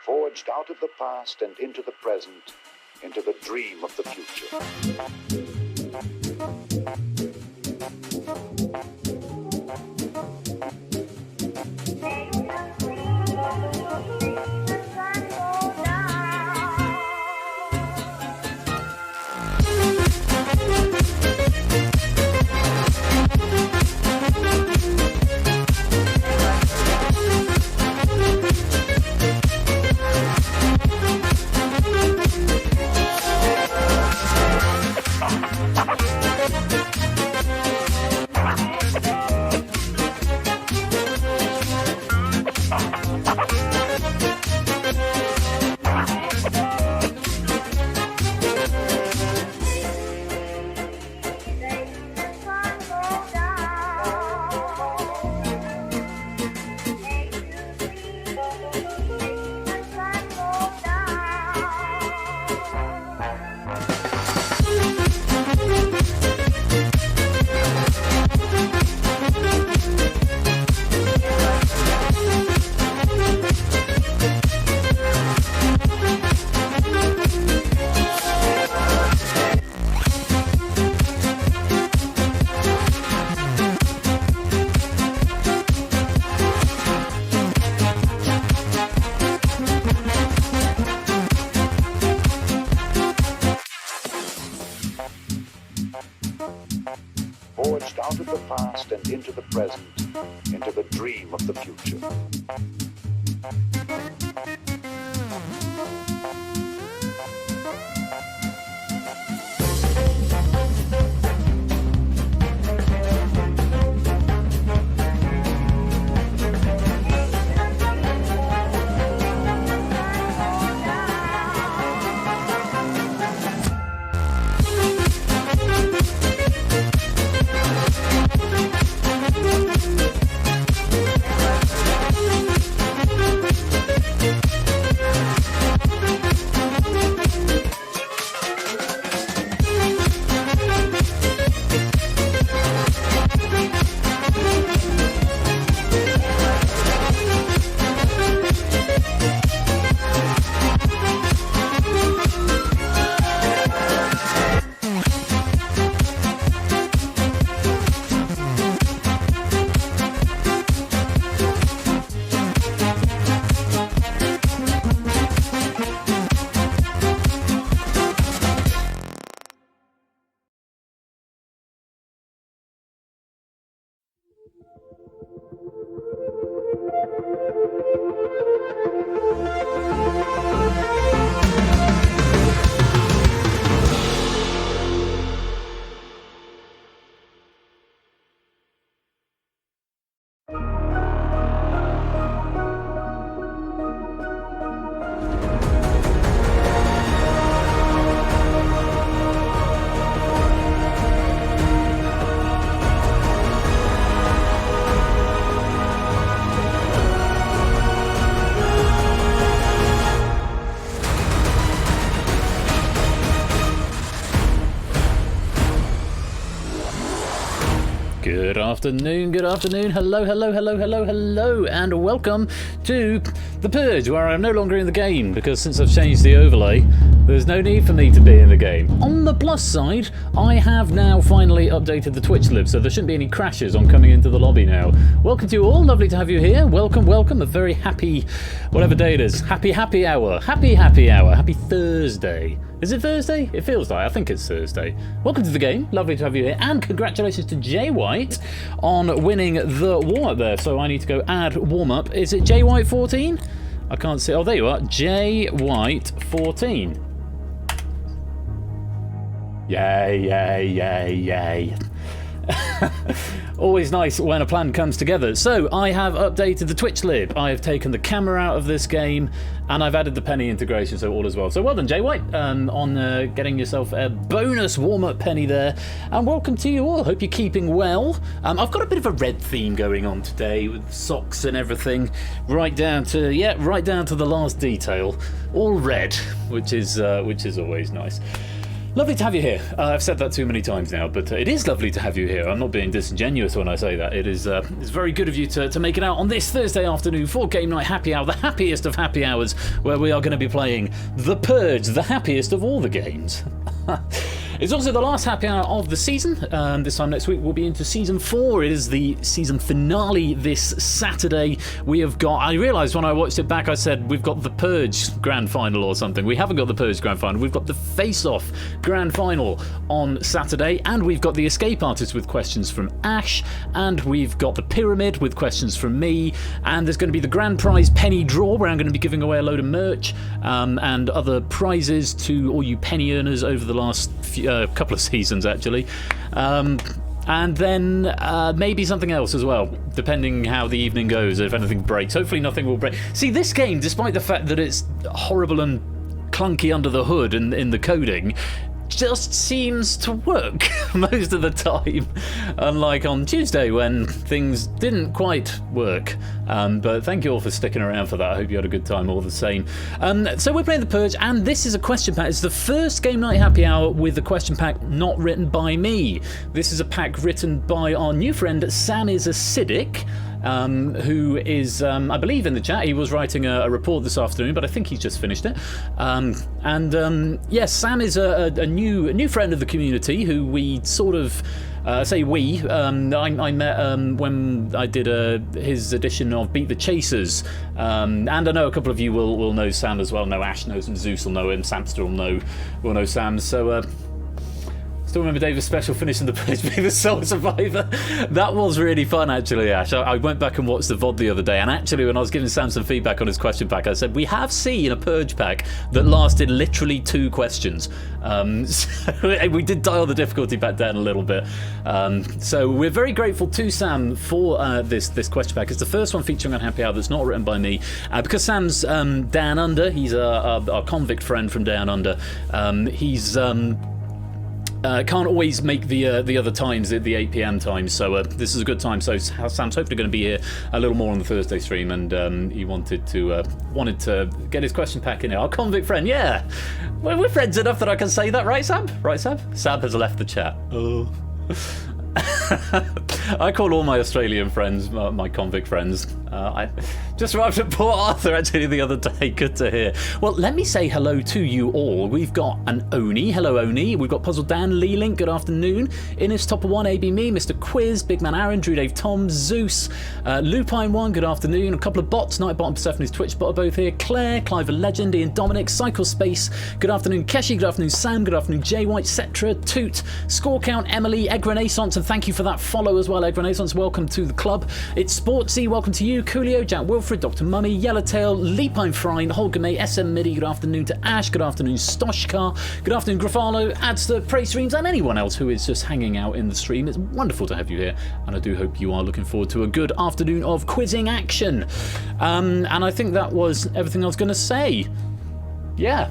Forged out of the past and into the present, into the dream of the future. forged out of the past and into the present, into the dream of the future. Good afternoon, hello, and welcome to the Purge, where I'm no longer in the game, because since I've changed the overlay, there's no need for me to be in the game. On the plus side, I have now finally updated the Twitch lib, so there shouldn't be any crashes on coming into the lobby now. Welcome to you all, lovely to have you here, welcome, a very happy, whatever day it is, happy hour, happy Thursday. Is it Thursday? It feels like, I think it's Thursday. Welcome to the game, lovely to have you here, and congratulations to Jay White on winning the warm-up there. So I need to go add warm-up. Is it Jay White 14? I can't see, oh there you are, Jay White 14. Yay. Always nice when a plan comes together. So I have updated the Twitch lib, I have taken the camera out of this game, and I've added the penny integration, so all is well. So well done, Jay White, on getting yourself a bonus warm-up penny there. And welcome to you all, hope you're keeping well. I've got a bit of a red theme going on today, with socks and everything, right down to the last detail, all red, which is always nice. Lovely to have you here. I've said that too many times now, but it is lovely to have you here. I'm not being disingenuous when I say that. It's very good of you to make it out on this Thursday afternoon for Game Night Happy Hour, the happiest of happy hours, where we are going to be playing The Purge, the happiest of all the games. It's also the last happy hour of the season. This time next week we'll be into season 4. It is the season finale this Saturday. We have got, I realised when I watched it back, I said we've got the Purge grand final or something. We haven't got the Purge grand final. We've got the face-off grand final on Saturday, and we've got the escape artist with questions from Ash, and we've got the pyramid with questions from me, and there's going to be the grand prize penny draw where I'm going to be giving away a load of merch and other prizes to all you penny earners over the last couple of seasons actually, and then maybe something else as well, depending how the evening goes, if anything breaks. Hopefully nothing will break. See, this game, despite the fact that it's horrible and clunky under the hood and in the coding, just seems to work most of the time, unlike on Tuesday when things didn't quite work. But thank you all for sticking around for that. I hope you had a good time all the same. So we're playing The Purge, and this is a question pack. It's the first Game Night Happy Hour with a question pack not written by me. This is a pack written by our new friend Sam is Acidic, who is, I believe, in the chat. He was writing a report this afternoon, but I think he's just finished it. Yes, Sam is a new friend of the community who we sort of say we. I met when I did his edition of Beat the Chasers, and I know a couple of you will know Sam as well. No, Ash knows him, Zeus will know him, Samster will know Sam. Still remember David's special finish in the Purge being the sole survivor. That was really fun, actually, Ash. I went back and watched the VOD the other day, and actually, when I was giving Sam some feedback on his question pack, I said, we have seen a Purge pack that lasted literally 2 questions. So we did dial the difficulty back down a little bit. So we're very grateful to Sam for this question pack. It's the first one featuring Unhappy Hour that's not written by me. Because Sam's down under, he's our convict friend from down under. He's... can't always make the other times at the 8 PM time, so this is a good time. So Sam's hopefully going to be here a little more on the Thursday stream, and he wanted to get his question pack in here. Our convict friend, yeah, we're friends enough that I can say that, right, Sam? Right, Sam? Sam has left the chat. Oh. I call all my Australian friends my convict friends. I just arrived at Port Arthur actually the other day. Good to hear. Well, let me say hello to you all. We've got an Oni. Hello, Oni. We've got Puzzle Dan, Lee Link. Good afternoon. Innis, Topper One, AB Me, Mr. Quiz, Big Man Aaron, Drew Dave Tom, Zeus, Lupine One. Good afternoon. A couple of bots. Nightbot and Persephone's Twitch bot are both here. Claire, Clive the Legend, Ian Dominic, Cycle Space. Good afternoon, Keshi. Good afternoon, Sam. Good afternoon, Jay White, Cetra, Toot, Score Count, Emily, Egg Renaissance, and thank you for that follow as well, Egg Renaissance. Welcome to the club. It's Sportsy. Welcome to you, Coolio, Jack Wilfred, Dr. Mummy, Yellowtail, Leapine Frine, Holger May, SM Midi. Good afternoon to Ash. Good afternoon, Stoshkar. Good afternoon, Grafalo, Adster, Prey Streams, and anyone else who is just hanging out in the stream. It's wonderful to have you here, and I do hope you are looking forward to a good afternoon of quizzing action. And I think that was everything I was going to say. Yeah.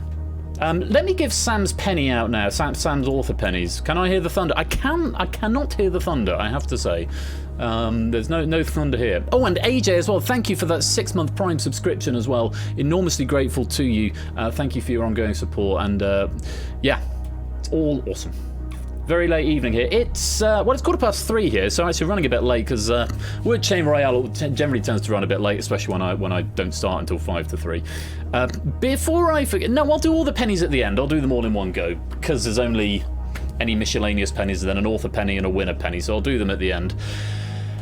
Let me give Sam's penny out now. Sam's author pennies. Can I hear the thunder? I cannot hear the thunder, I have to say. There's no thunder here. Oh, and AJ as well. Thank you for that 6-month Prime subscription as well. Enormously grateful to you. Thank you for your ongoing support. And yeah, it's all awesome. Very late evening here. It's it's 3:15 here, so actually running a bit late because Word Chain Royale generally tends to run a bit late, especially when I don't start until 5 to 3. Before I forget, no, I'll do all the pennies at the end. I'll do them all in one go because there's only any miscellaneous pennies, then an author penny and a winner penny, so I'll do them at the end.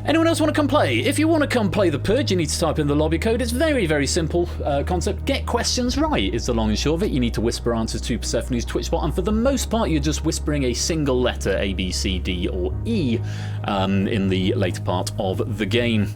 Anyone else want to come play? If you want to come play the Purge, you need to type in the lobby code. It's very, very simple concept. Get questions right is the long and short of it. You need to whisper answers to Persephone's Twitch bot, and for the most part, you're just whispering a single letter, A, B, C, D, or E, in the later part of the game.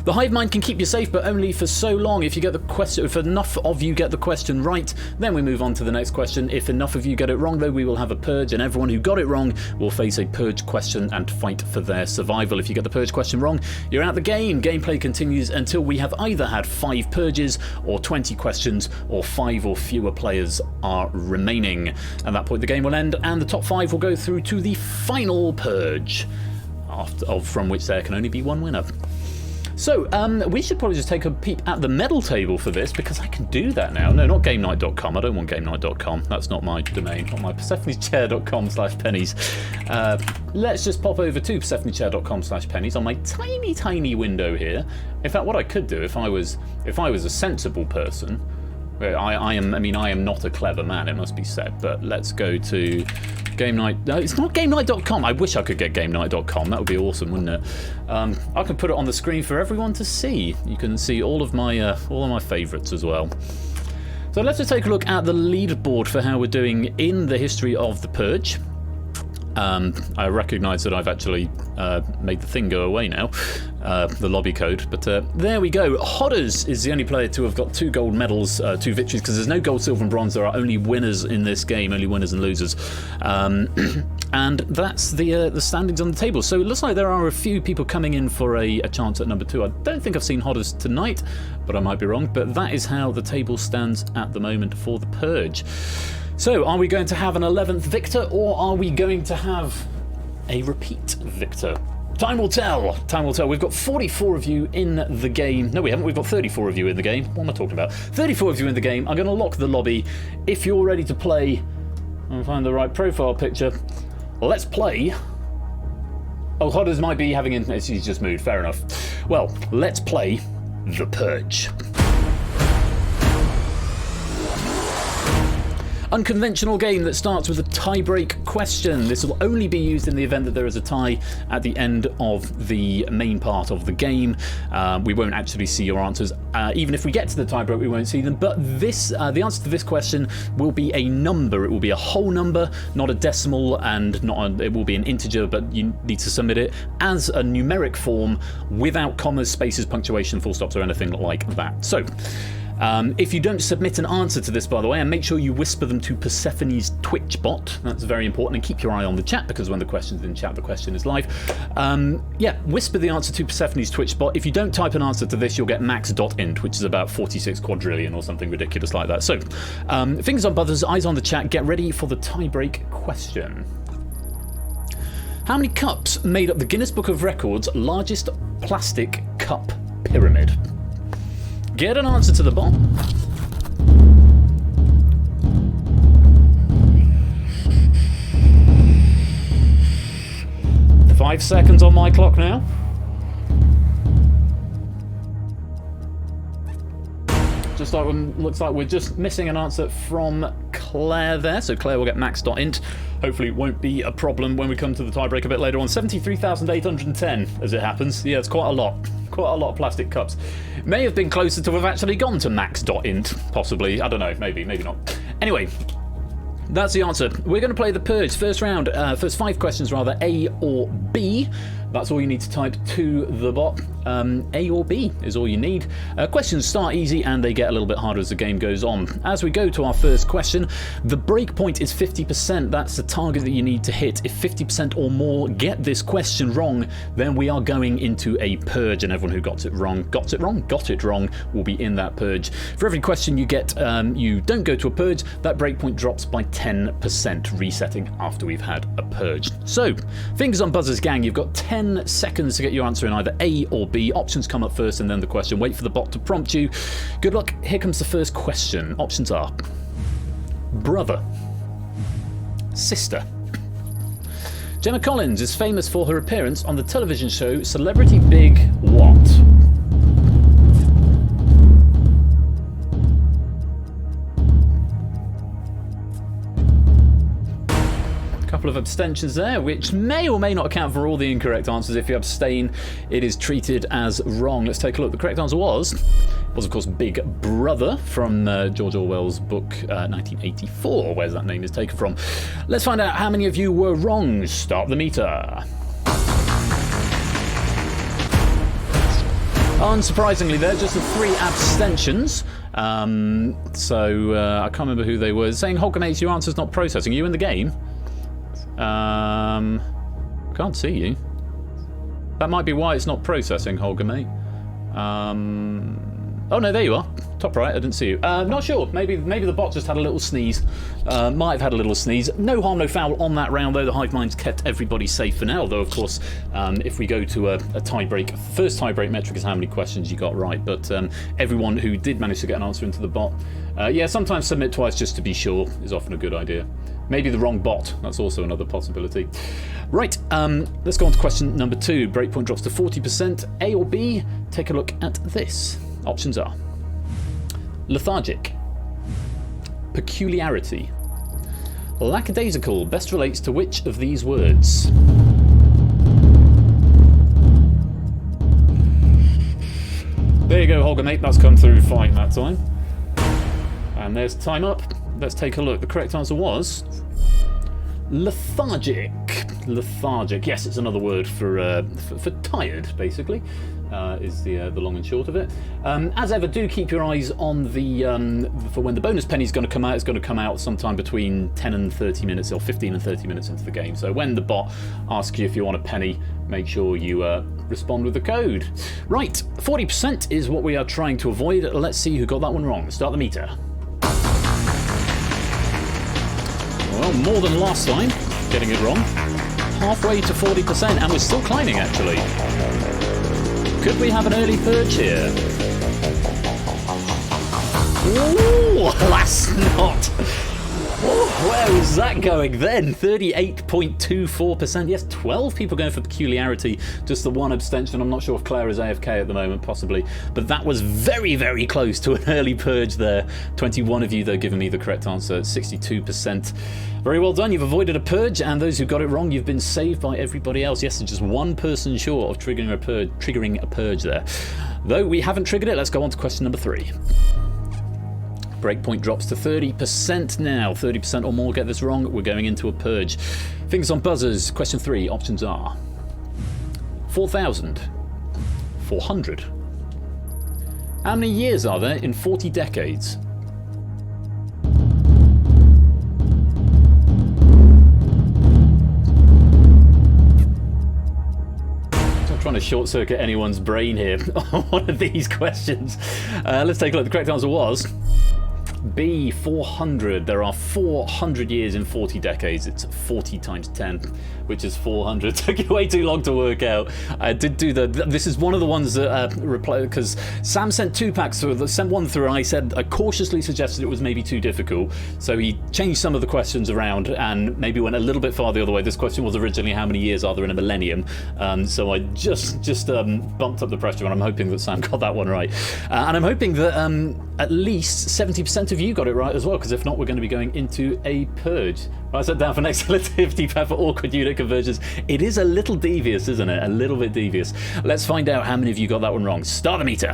The hive mind can keep you safe, but only for so long. If enough of you get the question right, then we move on to the next question. If enough of you get it wrong, though, we will have a purge, and everyone who got it wrong will face a purge question and fight for their survival. If you get the purge question wrong, you're out the game. Gameplay continues until we have either had 5 purges, or 20 questions, or 5 or fewer players are remaining. At that point, the game will end, and the top 5 will go through to the final purge, from which there can only be one winner. So, we should probably just take a peep at the medal table for this, because I can do that now. No, not GameNight.com. I don't want GameNight.com. That's not my domain. Not my Persephone'sChair.com/pennies. Let's just pop over to Persephone'sChair.com/pennies on my tiny, tiny window here. In fact, what I could do if I was a sensible person, I am not a clever man, it must be said, but let's go to Game Night. No, it's not GameNight.com. I wish I could get GameNight.com. That would be awesome, wouldn't it? I can put it on the screen for everyone to see. You can see all of my favourites as well. So let's just take a look at the leaderboard for how we're doing in the history of the Purge. I recognise that I've actually made the thing go away now, the lobby code, but there we go. Hodders is the only player to have got 2 gold medals, 2 victories, because there's no gold, silver and bronze. There are only winners in this game, only winners and losers. And that's the standings on the table. So it looks like there are a few people coming in for a chance at number 2. I don't think I've seen Hodders tonight, but I might be wrong. But that is how the table stands at the moment for the Purge. So, are we going to have an 11th victor, or are we going to have a repeat victor? Time will tell. Time will tell. We've got 44 of you in the game. No, we haven't. We've got 34 of you in the game. What am I talking about? 34 of you in the game. I'm going to lock the lobby. If you're ready to play, I'll find the right profile picture. Let's play. Oh, Hodders might be having internet. He's just moved. Fair enough. Well, let's play The Purge. Unconventional game that starts with a tie-break question. This will only be used in the event that there is a tie at the end of the main part of the game. We won't actually see your answers. Even if we get to the tie-break, we won't see them. But the answer to this question will be a number. It will be a whole number, not a decimal, and it will be an integer, but you need to submit it as a numeric form without commas, spaces, punctuation, full stops, or anything like that. So, if you don't submit an answer to this, by the way, and make sure you whisper them to Persephone's Twitch bot, that's very important, and keep your eye on the chat, because when the question's in chat, the question is live. Yeah, whisper the answer to Persephone's Twitch bot. If you don't type an answer to this, you'll get max.int, which is about 46 quadrillion or something ridiculous like that. So, fingers on buzzers, eyes on the chat, get ready for the tie-break question. How many cups made up the Guinness Book of Records' largest plastic cup pyramid? Get an answer to the bot. Five seconds on my clock now. Just like looks like we're just missing an answer from Claire there, so Claire will get max.int. Hopefully it won't be a problem when we come to the tiebreak a bit later on. 73,810 as it happens. Yeah, it's quite a lot. Quite a lot of plastic cups. May have been closer to have actually gone to max.int, possibly. I don't know, maybe not. Anyway, that's the answer. We're going to play the Purge. First round, first 5 questions rather, A or B. That's all you need to type to the bot. A or B is all you need. Questions start easy and they get a little bit harder as the game goes on. As we go to our first question, the breakpoint is 50%. That's the target that you need to hit. If 50% or more get this question wrong, then we are going into a purge, and everyone who got it wrong, will be in that purge. For every question you get, you don't go to a purge, that breakpoint drops by 10%, resetting after we've had a purge. So, fingers on buzzers, gang. You've got 10 seconds to get your answer in either A or B. Options come up first and then the question. Wait for the bot to prompt you. Good luck. Here comes the first question. Options are brother, sister. Gemma Collins is famous for her appearance on the television show Celebrity Big What? Couple of abstentions there, which may or may not account for all the incorrect answers. If you abstain, it is treated as wrong. Let's take a look. The correct answer was of course Big Brother from George Orwell's book 1984, where that name is taken from. Let's find out how many of you were wrong. Start the meter. Unsurprisingly there, just the 3 abstentions. I can't remember who they were. Saying Holgamates, your answer's not processing. Are you in the game? Can't see you. That might be why it's not processing, Holger, mate. Oh no, there you are. Top right, I didn't see you. Not sure. Maybe the bot just had a little sneeze. Might have had a little sneeze. No harm, no foul on that round, though. The hive mind's kept everybody safe for now. Though, of course, if we go to a tie-break, first tie-break metric is how many questions you got right. But everyone who did manage to get an answer into the bot, yeah, sometimes submit twice just to be sure is often a good idea. Maybe the wrong bot. That's also another possibility. Right, let's go on to question number 2. Breakpoint drops to 40%. A or B? Take a look at this. Options are lethargic, peculiarity, lackadaisical. Best relates to which of these words? There you go, Holger, mate. That's come through fine that time. And there's time up. Let's take a look. The correct answer was lethargic. Lethargic. Yes, it's another word for tired, basically. Is the long and short of it. As ever, do keep your eyes on the for when the bonus penny is going to come out. It's going to come out sometime between 10 and 30 minutes, or 15 and 30 minutes into the game. So when the bot asks you if you want a penny, make sure you respond with the code. Right, 40% is what we are trying to avoid. Let's see who got that one wrong. Start the meter. Well, more than last time, getting it wrong. Halfway to 40%, and we're still climbing, actually. Could we have an early purge here? Ooh, that's not. Oh, where was that going then? 38.24%. Yes, 12 people going for peculiarity. Just the one abstention. I'm not sure if Claire is AFK at the moment, possibly. But that was very, very close to an early purge there. 21 of you, though, giving me the correct answer. 62%. Very well done. You've avoided a purge, and those who got it wrong, you've been saved by everybody else. Yes, just one person short of triggering a purge there. Though we haven't triggered it, let's go on to question number 3. Breakpoint drops to 30% now. 30% or more get this wrong, we're going into a purge. Fingers on buzzers. Question 3. Options are 4,000, 400. How many years are there in 40 decades? I'm trying to short circuit anyone's brain here on one of these questions. Let's take a look. The correct answer was B, 400. There are 400 years in 40 decades. It's 40 times 10, which is 400. Took way too long to work out. I did do this is one of the ones that because Sam sent 2 packs, so sent one through, and I cautiously suggested it was maybe too difficult. So he changed some of the questions around and maybe went a little bit far the other way. This question was originally how many years are there in a millennium? So I just bumped up the pressure, and I'm hoping that Sam got that one right. And I'm hoping that at least 70% of you got it right as well, because if not, we're going to be going into a purge. I set down for next relativity pair for awkward unit conversions. It is a little devious, isn't it? A little bit devious. Let's find out how many of you got that one wrong. Start the meter.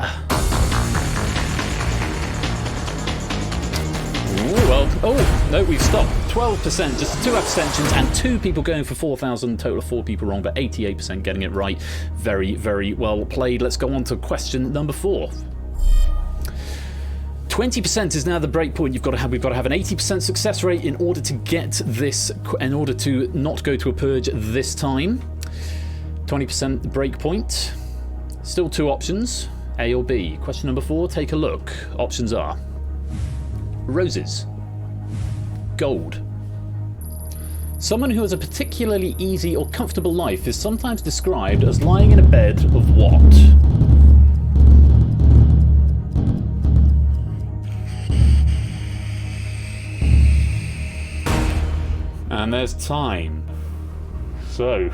Ooh, well, oh, no, we've stopped. 12%, just 2 abstentions and 2 people going for 4,000. Total of 4 people wrong, but 88% getting it right. Very, very well played. Let's go on to question number 4. 20% is now the break point. We've got to have an 80% success rate in order to get this, in order to not go to a purge this time. 20% break point. Still 2 options, A or B. Question number 4, take a look. Options are roses, gold. Someone who has a particularly easy or comfortable life is sometimes described as lying in a bed of what? And there's time. So,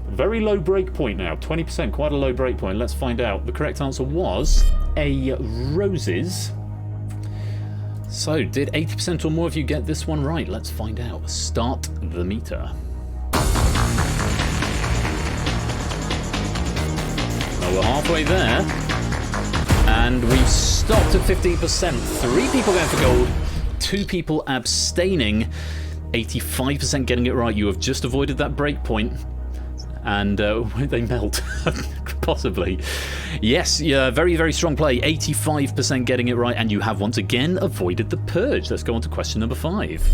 very low break point now. 20%, quite a low break point. Let's find out. The correct answer was A, roses. So, did 80% or more of you get this one right? Let's find out. Start the meter. Well, we're halfway there. And we've stopped at 15%. 3 people going for gold, 2 people abstaining. 85% getting it right. You have just avoided that break point. And they melt. Possibly. Yes, yeah, very, very strong play. 85% getting it right, and you have once again avoided the purge. Let's go on to question number 5.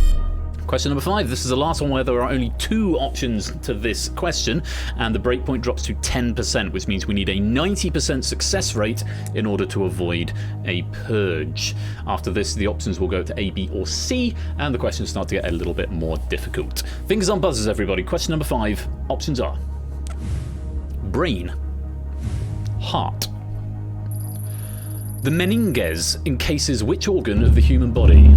Question number 5. This is the last one where there are only 2 options to this question, and the breakpoint drops to 10%, which means we need a 90% success rate in order to avoid a purge. After this, the options will go to A, B, or C, and the questions start to get a little bit more difficult. Fingers on buzzers, everybody. Question number 5. Options are brain, heart. The meninges encases which organ of the human body?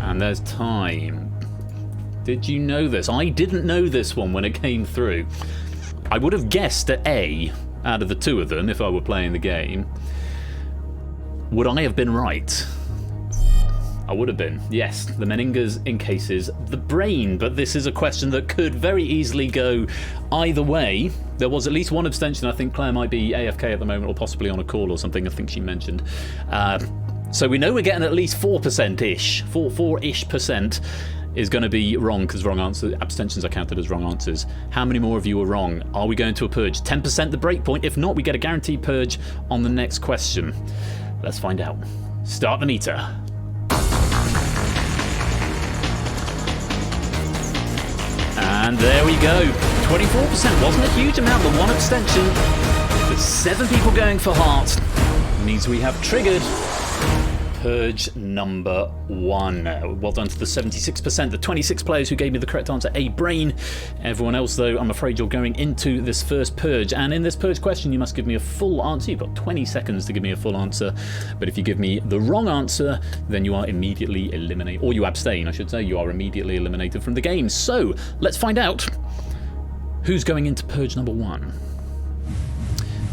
And there's time. Did you know this? I didn't know this one when it came through. I would have guessed at A out of the 2 of them if I were playing the game. Would I have been right? I would have been. Yes, the meninges encases the brain, but this is a question that could very easily go either way. There was at least 1 abstention. I think Claire might be AFK at the moment, or possibly on a call or something, I think she mentioned. So we know we're getting at least 4%-ish. 4-ish% is going to be wrong, because wrong answer abstentions are counted as wrong answers. How many more of you are wrong? Are we going to a purge? 10% the break point. If not, we get a guaranteed purge on the next question. Let's find out. Start the meter. And there we go. 24% wasn't a huge amount, but 1 abstention. But 7 people going for heart means we have triggered Purge number 1. Well done to the 76%, the 26 players who gave me the correct answer, a brain. Everyone else, though, I'm afraid you're going into this first Purge. And in this Purge question, you must give me a full answer. You've got 20 seconds to give me a full answer. But if you give me the wrong answer, then you are immediately eliminated. Or you abstain, I should say. You are immediately eliminated from the game. So, let's find out who's going into Purge number 1.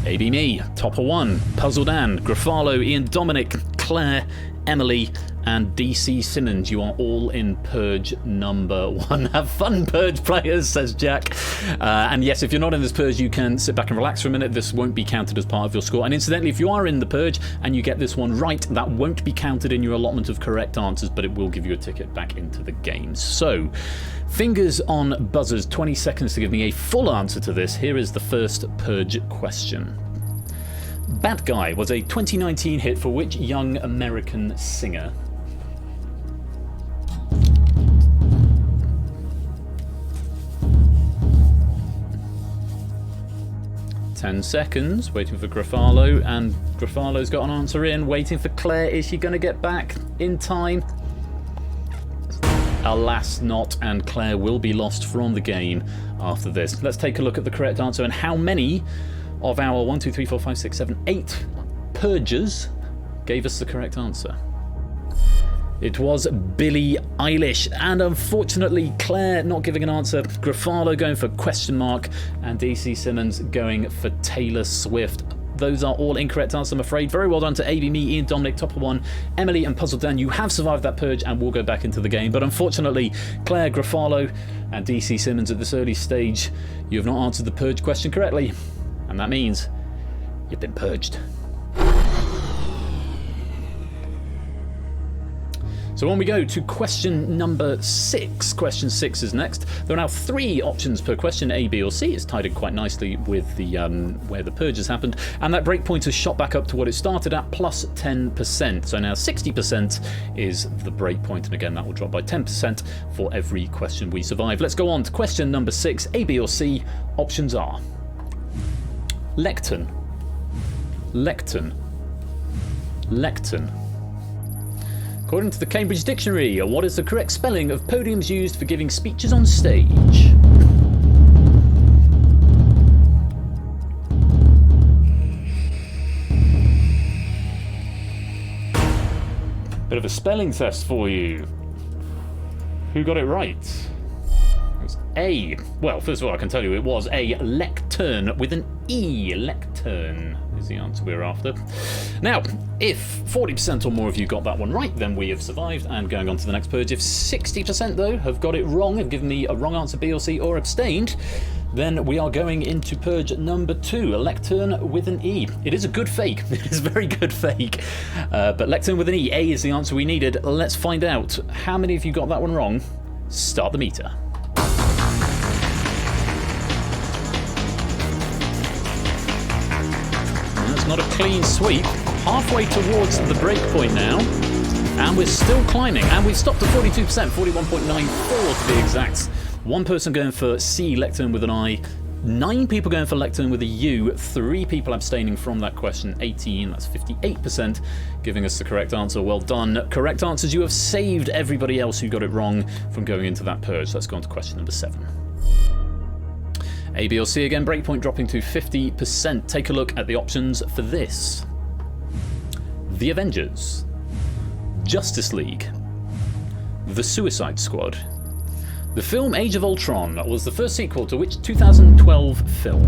AB me, Topper 1, Puzzle Dan, Grafalo, Ian Dominic, Claire, Emily, and DC Simmons. You are all in Purge number 1. Have fun, Purge players, says Jack. And yes, if you're not in this Purge, you can sit back and relax for a minute. This won't be counted as part of your score. And incidentally, if you are in the Purge and you get this one right, that won't be counted in your allotment of correct answers, but it will give you a ticket back into the game. So, fingers on buzzers, 20 seconds to give me a full answer to this. Here is the first Purge question. Bad Guy was a 2019 hit for which young American singer? Ten seconds, waiting for Grafalo, and Grafalo's got an answer in, waiting for Claire. Is she going to get back in time? Alas not, and Claire will be lost from the game after this. Let's take a look at the correct answer and how many of our 1, 2, 3, 4, 5, 6, 7, 8 Purgers gave us the correct answer. It was Billie Eilish, and unfortunately Claire not giving an answer, Grafalo going for question mark, and DC Simmons going for Taylor Swift. Those are all incorrect answers, I'm afraid. Very well done to AB, me, Ian, Dominic, Topper 1, Emily, and Puzzle Dan. You have survived that Purge and will go back into the game. But unfortunately, Claire, Grafalo, and DC Simmons at this early stage, you have not answered the Purge question correctly. And that means you've been purged. So on we go to question number 6. Question 6 is next. There are now 3 options per question, A, B or C. It's tied in quite nicely with the where the purge has happened. And that breakpoint has shot back up to what it started at, plus 10%. So now 60% is the breakpoint. And again, that will drop by 10% for every question we survive. Let's go on to question number 6. A, B or C. Options are lectern, lectern, lectern. According to the Cambridge Dictionary, what is the correct spelling of podiums used for giving speeches on stage? Bit of a spelling test for you. Who got it right? It was A. Well, first of all, I can tell you it was a lectern with an E. Lectern is the answer we're after. Now, if 40% or more of you got that one right, then we have survived and going on to the next Purge. If 60% though have got it wrong, have given me a wrong answer, B or C, or abstained, then we are going into Purge number 2, a lectern with an E. It is a good fake. It is a very good fake. But lectern with an E. A is the answer we needed. Let's find out. How many of you got that one wrong? Start the meter. That's not a clean sweep. Halfway towards the break point now. And we're still climbing. And we've stopped at 42%, 41.94 to be exact. One person going for C, lectern with an I. 9 people going for lectern with a U. 3 people abstaining from that question. 18, that's 58%, giving us the correct answer. Well done. Correct answers. You have saved everybody else who got it wrong from going into that purge. Let's go on to question number 7. A, B or C again, breakpoint dropping to 50%. Take a look at the options for this. The Avengers, Justice League, The Suicide Squad. The film Age of Ultron was the first sequel to which 2012 film?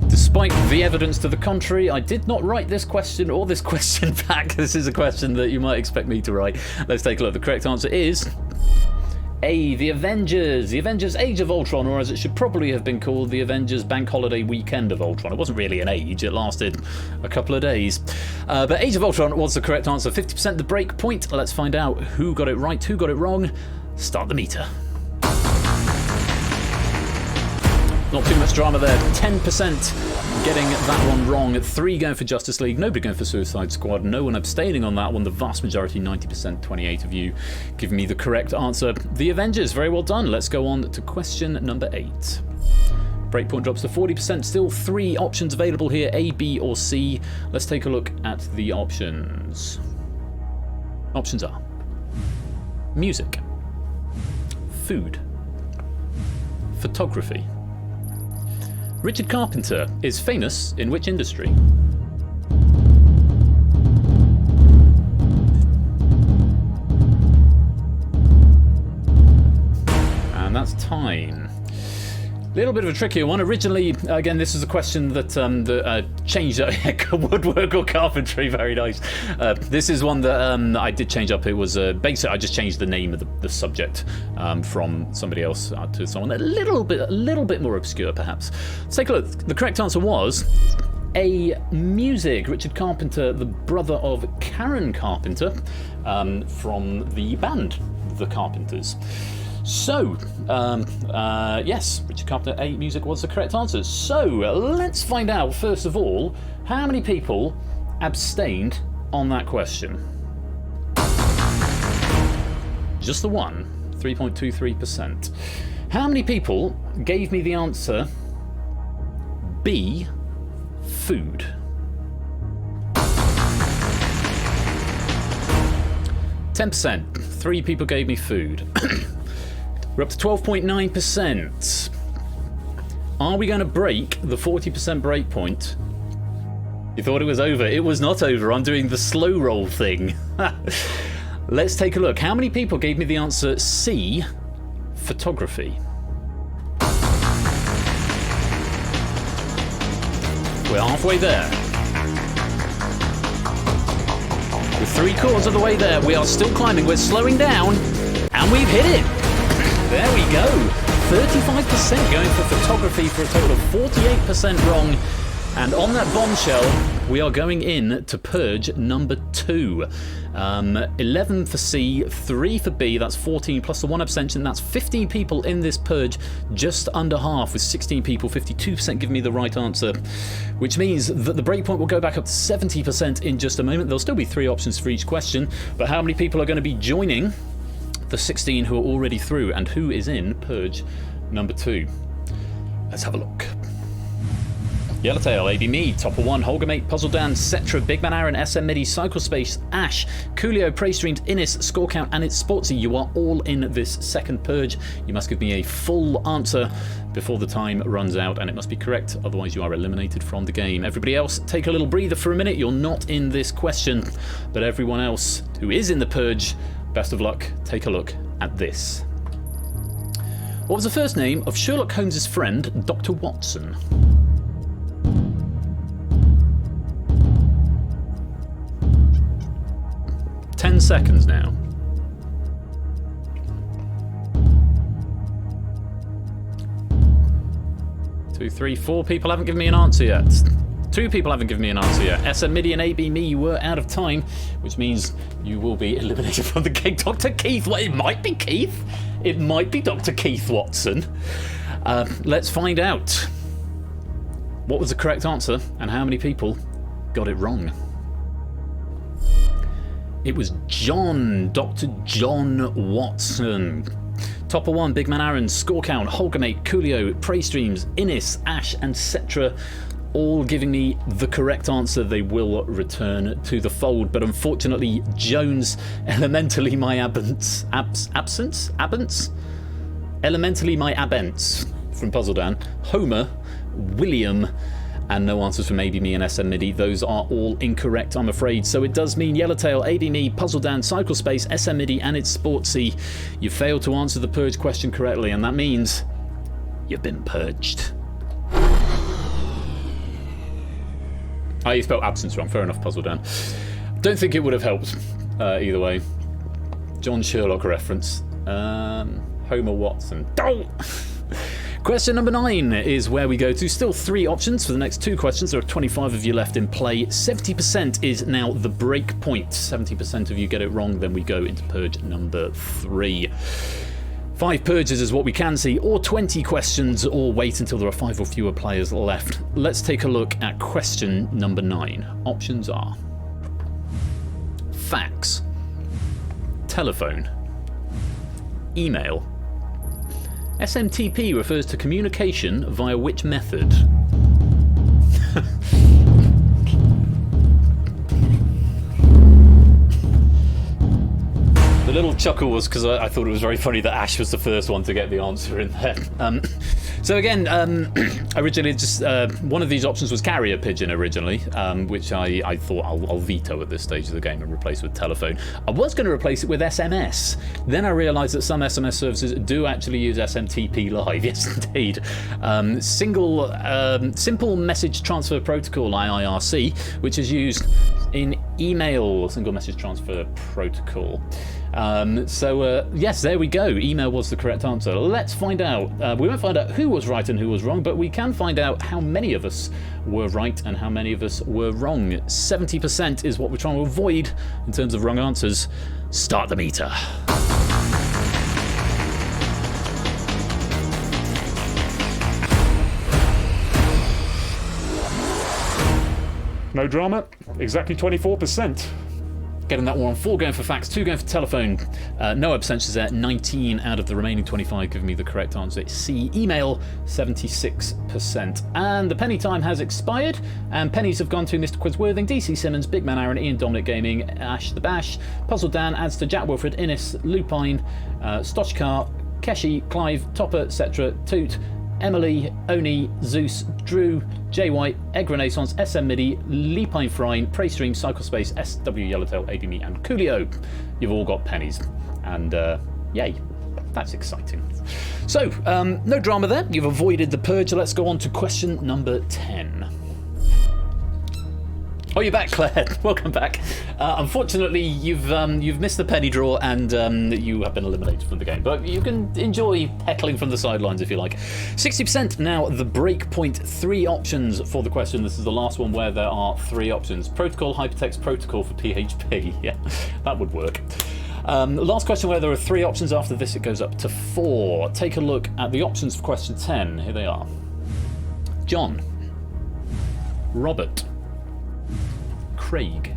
Despite the evidence to the contrary, I did not write this question or this question back. This is a question that you might expect me to write. Let's take a look. The correct answer is A, The Avengers. The Avengers Age of Ultron, or as it should probably have been called, The Avengers Bank Holiday Weekend of Ultron. It wasn't really an age, it lasted a couple of days. But Age of Ultron was the correct answer. 50% the break point. Let's find out who got it right, who got it wrong. Start the meter. Not too much drama there. 10% getting that one wrong. 3 going for Justice League. Nobody going for Suicide Squad. No one abstaining on that one. The vast majority, 90%, 28 of you, giving me the correct answer. The Avengers. Very well done. Let's go on to question number 8. Breakpoint drops to 40%. Still 3 options available here, A, B, or C. Let's take a look at the options. Options are music, food, photography. Richard Carpenter is famous in which industry? And that's time. Little bit of a trickier one. Originally, again, this is a question that changed woodwork or carpentry. Very nice. This is one that I did change up. It was basically I just changed the name of the subject from somebody else to someone a little bit more obscure, perhaps. Let's take a look. The correct answer was A, music. Richard Carpenter, the brother of Karen Carpenter, from the band The Carpenters. So, yes, Richard Carpenter, A, music was the correct answer. So, let's find out, first of all, how many people abstained on that question. Just the one, 3.23%. How many people gave me the answer B, food? %. 3 people gave me food. We're up to 12.9%. Are we going to break the 40% break point? You thought it was over. It was not over. I'm doing the slow roll thing. Let's take a look. How many people gave me the answer C, photography? We're halfway there. We're 3/4 of the way there. We are still climbing. We're slowing down. And we've hit it. There we go. 35% going for photography for a total of 48% wrong. And on that bombshell, we are going in to Purge number 2. 11 for C, 3 for B, that's 14, plus the 1 abstention, that's 15 people in this Purge, just under half, with 16 people, 52% giving me the right answer, which means that the breakpoint will go back up to 70% in just a moment. There'll still be 3 options for each question, but how many people are going to be joining the 16 who are already through, and who is in Purge number 2? Let's have a look. Yellowtail, AB Me, Topper 1, Holgamate, Puzzle Dan, Cetra, Big Man Aaron, SM Midi, Cycle Space, Ash, Coolio, Praystreamed, Innis, Score Count, and It's Sportsy. You are all in this second Purge. You must give me a full answer before the time runs out, and it must be correct, otherwise you are eliminated from the game. Everybody else, take a little breather for a minute. You're not in this question, but everyone else who is in the Purge, best of luck. Take a look at this. What was the first name of Sherlock Holmes' friend, Dr. Watson? Ten seconds now. 2, 3, 4 people haven't given me an answer yet. 2 people haven't given me an answer yet. SM Midi and AB Me, you were out of time, which means you will be eliminated from the game. Dr. Keith, well, it might be Keith. It might be Dr. Keith Watson. Let's find out. What was the correct answer, and how many people got it wrong? It was John, Dr. John Watson. Topper 1, Big Man Aaron, Score Count, Holgamate, Coolio, Praystreams, Innis, Ash, and Cetra, all giving me the correct answer. They will return to the fold, but unfortunately, Jones, elementally my absence? Elementally my absence from Puzzle Dan, Homer, William, and no answers from AB Me and SM Midi. Those are all incorrect, I'm afraid. So it does mean Yellowtail, AB Me, Puzzle Dan, Cycle Space, SM Midi, and It's Sportsy. You failed to answer the Purge question correctly, and that means you've been purged. Oh, you spelled absence wrong. Fair enough, Puzzle Dan. Don't think it would have helped either way. John Sherlock reference. Homer Watson. Oh! Question number 9 is where we go to. Still 3 options for the next 2 questions. There are 25 of you left in play. 70% is now the break point. 70% of you get it wrong, then we go into Purge number 3. 5 purges is what we can see, or 20 questions, or wait until there are 5 or fewer players left. Let's take a look at question number 9. Options are fax, telephone, email, SMTP refers to communication via which method? The little chuckle was because I thought it was very funny that Ash was the first one to get the answer in there. So again, originally just one of these options was carrier pigeon originally, which I thought I'll veto at this stage of the game and replace with telephone. I was going to replace it with SMS. Then I realised that some SMS services do actually use SMTP Live. Yes, indeed. Simple Message Transfer Protocol, IIRC, which is used in email, Single Message Transfer Protocol. Yes, there we go. Email was the correct answer. Let's find out. We won't find out who was right and who was wrong, but we can find out how many of us were right and how many of us were wrong. 70% is what we're trying to avoid in terms of wrong answers. Start the meter. No drama, exactly 24%. Getting that one on 4 going for fax, 2 going for telephone. No abstentions there, 19 out of the remaining 25 giving me the correct answer. C, email, 76%. And the penny time has expired, and pennies have gone to Mr. Quizworthing, DC Simmons, Big Man Aaron, Ian Dominic Gaming, Ash the Bash, Puzzle Dan, adds to Jack Wilfred, Innes, Lupine, Stochkar, Keshi, Clive, Topper, etc., Toot, Emily, Oni, Zeus, Drew, J White, Egg Renaissance, SM Midi, Leapine Frine, Praystream, Cyclespace, SW Yellowtail, ABME, and Coolio. You've all got pennies. And yay. That's exciting. So, no drama there. You've avoided the purge. Let's go on to question number 10. Oh, you're back, Claire. Welcome back. Unfortunately, you've missed the penny draw and you have been eliminated from the game. But you can enjoy heckling from the sidelines if you like. 60% now. The breakpoint. 3 options for the question. This is the last one where there are 3 options. Protocol, hypertext protocol for PHP. Yeah, that would work. Last question where there are 3 options. After this, it goes up to 4. Take a look at the options for question 10. Here they are. John. Robert. Craig.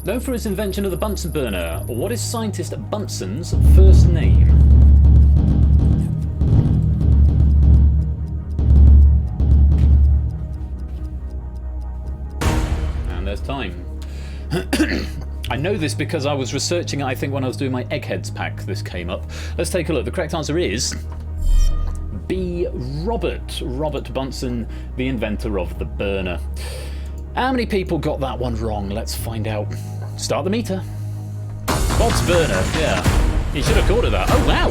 Known for his invention of the Bunsen burner, what is scientist Bunsen's first name? And there's time. I know this because I was researching it, I think, when I was doing my Eggheads pack. This came up. Let's take a look. The correct answer is B. Robert. Robert Bunsen, the inventor of the burner. How many people got that one wrong? Let's find out. Start the meter. Bob's burner, yeah. You should have called it that. Oh, wow.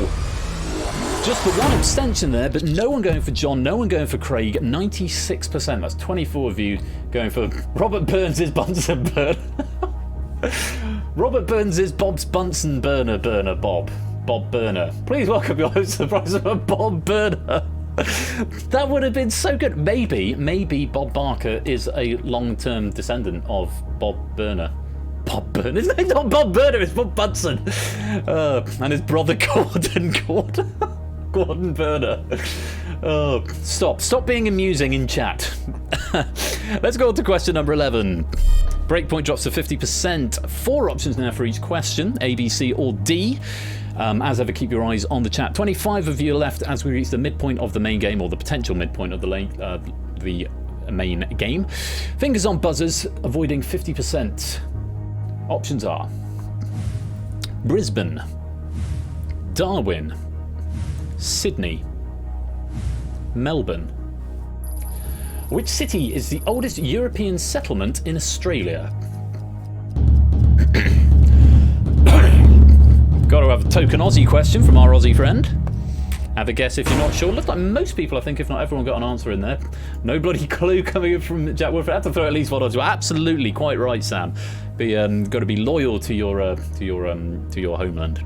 Just the one abstention there, but no one going for John, no one going for Craig. 96%, that's 24 of you going for Robert Burns' Bunsen burner. Robert Burns' Bob's Bunsen burner, Bob. Bob Burner. Please welcome your host to the prize of a Bob Burner. That would have been so good. Maybe Bob Barker is a long-term descendant of Bob Burner. Bob Burner? His name's not Bob Burner, it's Bob Bunsen. And his brother Gordon Burner. Stop being amusing in chat. Let's go on to question number 11. Breakpoint drops to 50%. 4 options now for each question, A, B, C, or D. As ever, keep your eyes on the chat. 25 of you are left as we reach the midpoint of the main game, or the potential midpoint of the main game. Fingers on buzzers, avoiding 50%. Options are Brisbane, Darwin, Sydney, Melbourne. Which city is the oldest European settlement in Australia? Got to have a token Aussie question from our Aussie friend. Have a guess if you're not sure. Looks like most people, I think, if not everyone, got an answer in there. No bloody clue coming in from Jack Wilfred. I have to throw at least one onto. Absolutely, quite right, Sam. Got to be loyal to your homeland.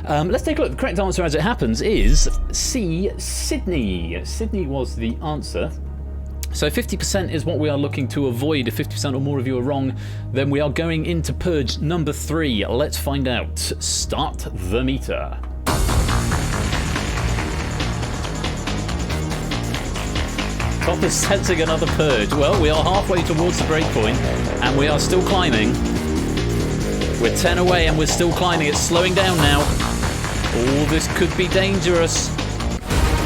Let's take a look. The correct answer, as it happens, is C. Sydney. Sydney was the answer. So 50% is what we are looking to avoid. If 50% or more of you are wrong, then we are going into Purge number 3. Let's find out. Start the meter. Top is sensing another Purge. Well, we are halfway towards the breakpoint, and we are still climbing. We're 10 away, and we're still climbing. It's slowing down now. Oh, this could be dangerous.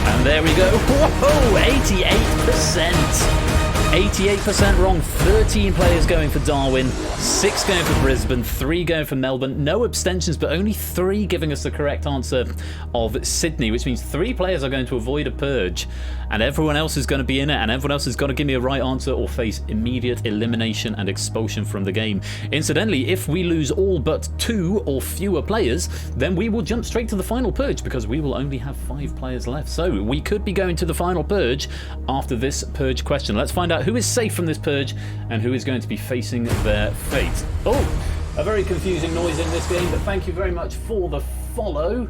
And there we go. Whoa, 88%. 88% wrong. 13 players going for Darwin, 6 going for Brisbane, 3 going for Melbourne. No abstentions, but only 3 giving us the correct answer of Sydney, which means 3 players are going to avoid a purge, and everyone else is going to be in it, and everyone else has got to give me a right answer or face immediate elimination and expulsion from the game. Incidentally, if we lose all but 2 or fewer players, then we will jump straight to the final purge, because we will only have 5 players left. So we could be going to the final purge after this purge question. Let's find out who is safe from this purge and who is going to be facing their fate. Oh, a very confusing noise in this game, but thank you very much for the follow.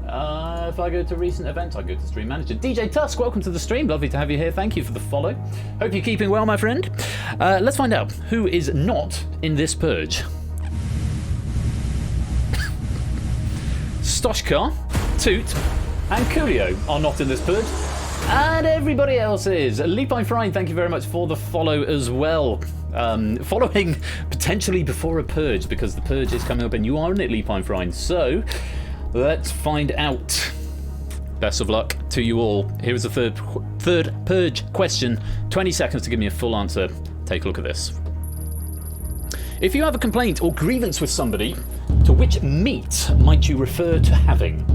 If I go to recent events, I go to Stream Manager. DJ Tusk, welcome to the stream. Lovely to have you here. Thank you for the follow. Hope you're keeping well, my friend. Let's find out who is not in this purge. Stoshkar, Toot, and Coolio are not in this purge. And everybody else is. Leapine Frine, thank you very much for the follow as well. Following potentially before a purge, because the purge is coming up and you are in it, Leapine Frine. So let's find out. Best of luck to you all. Here is the third purge question. 20 seconds to give me a full answer. Take a look at this. If you have a complaint or grievance with somebody, to which meat might you refer to having?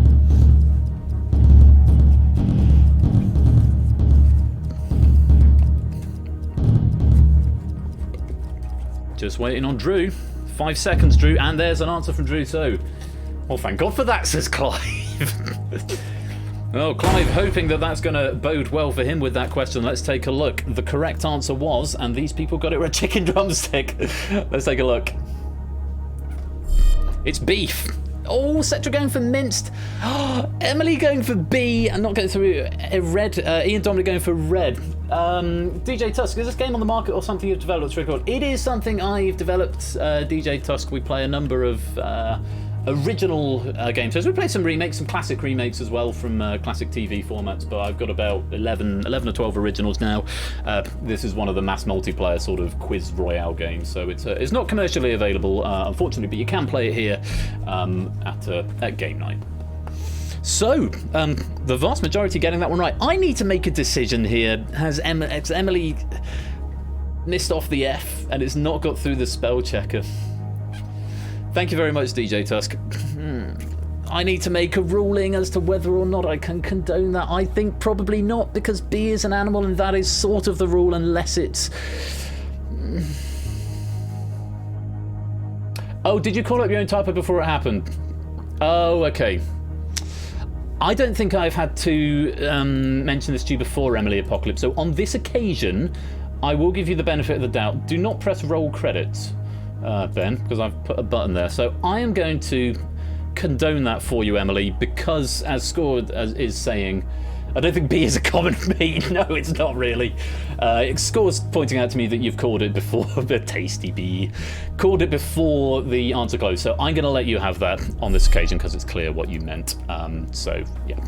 Just waiting on Drew. 5 seconds, Drew, and there's an answer from Drew. So, well, thank God for that, says Clive. Oh, Clive, hoping that that's going to bode well for him with that question. Let's take a look. The correct answer was, and these people got it right, chicken drumstick. Let's take a look. It's beef. Oh, Cetra going for minced. Oh, Emily going for B and not going through red. Ian Dominic going for red. DJ Tusk, is this game on the market or something you've developed? It is something I've developed, DJ Tusk. We play a number of original games. So we play some remakes, some classic remakes as well from classic TV formats, but I've got about 11 or 12 originals now. This is one of the mass multiplayer sort of quiz royale games, so it's not commercially available, unfortunately, but you can play it here at game night. So, the vast majority getting that one right. I need to make a decision here. Has Emily missed off the F and it's not got through the spell checker? Thank you very much, DJ Tusk. I need to make a ruling as to whether or not I can condone that. I think probably not, because B is an animal and that is sort of the rule unless it's... Oh, did you call up your own typo before it happened? Oh, okay. I don't think I've had to mention this to you before, Emily Apocalypse. So on this occasion, I will give you the benefit of the doubt. Do not press roll credits, Ben, because I've put a button there. So I am going to condone that for you, Emily, because as Scored is saying, I don't think B is a common meat. No, it's not really. Score's pointing out to me that you've called it before, the tasty B. Called it before the answer closed. So I'm going to let you have that on this occasion because it's clear what you meant. So, yeah,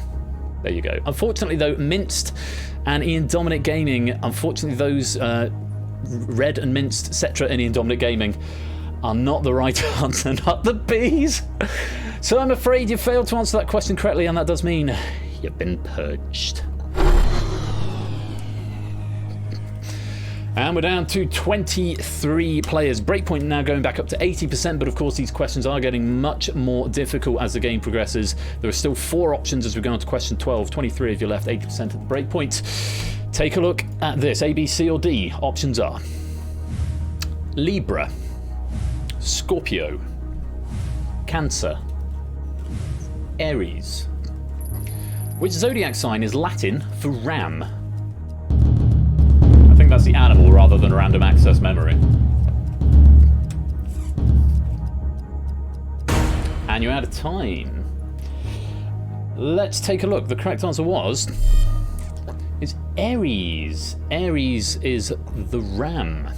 there you go. Unfortunately, though, Minced and Ian Dominic Gaming, unfortunately, those Red and Minced, Cetra and Ian Dominic Gaming are not the right answer, not the Bs. So I'm afraid you failed to answer that question correctly, and that does mean you've been purged. And we're down to 23 players. Breakpoint now going back up to 80%, but of course these questions are getting much more difficult as the game progresses. There are still 4 options as we go on to question 12. 23 of you left, 80% at the breakpoint. Take a look at this. A, B, C, or D. Options are Libra, Scorpio, Cancer, Aries. Which zodiac sign is Latin for ram? I think that's the animal rather than random access memory. And you're out of time. Let's take a look. The correct answer was... it's Aries. Aries is the ram.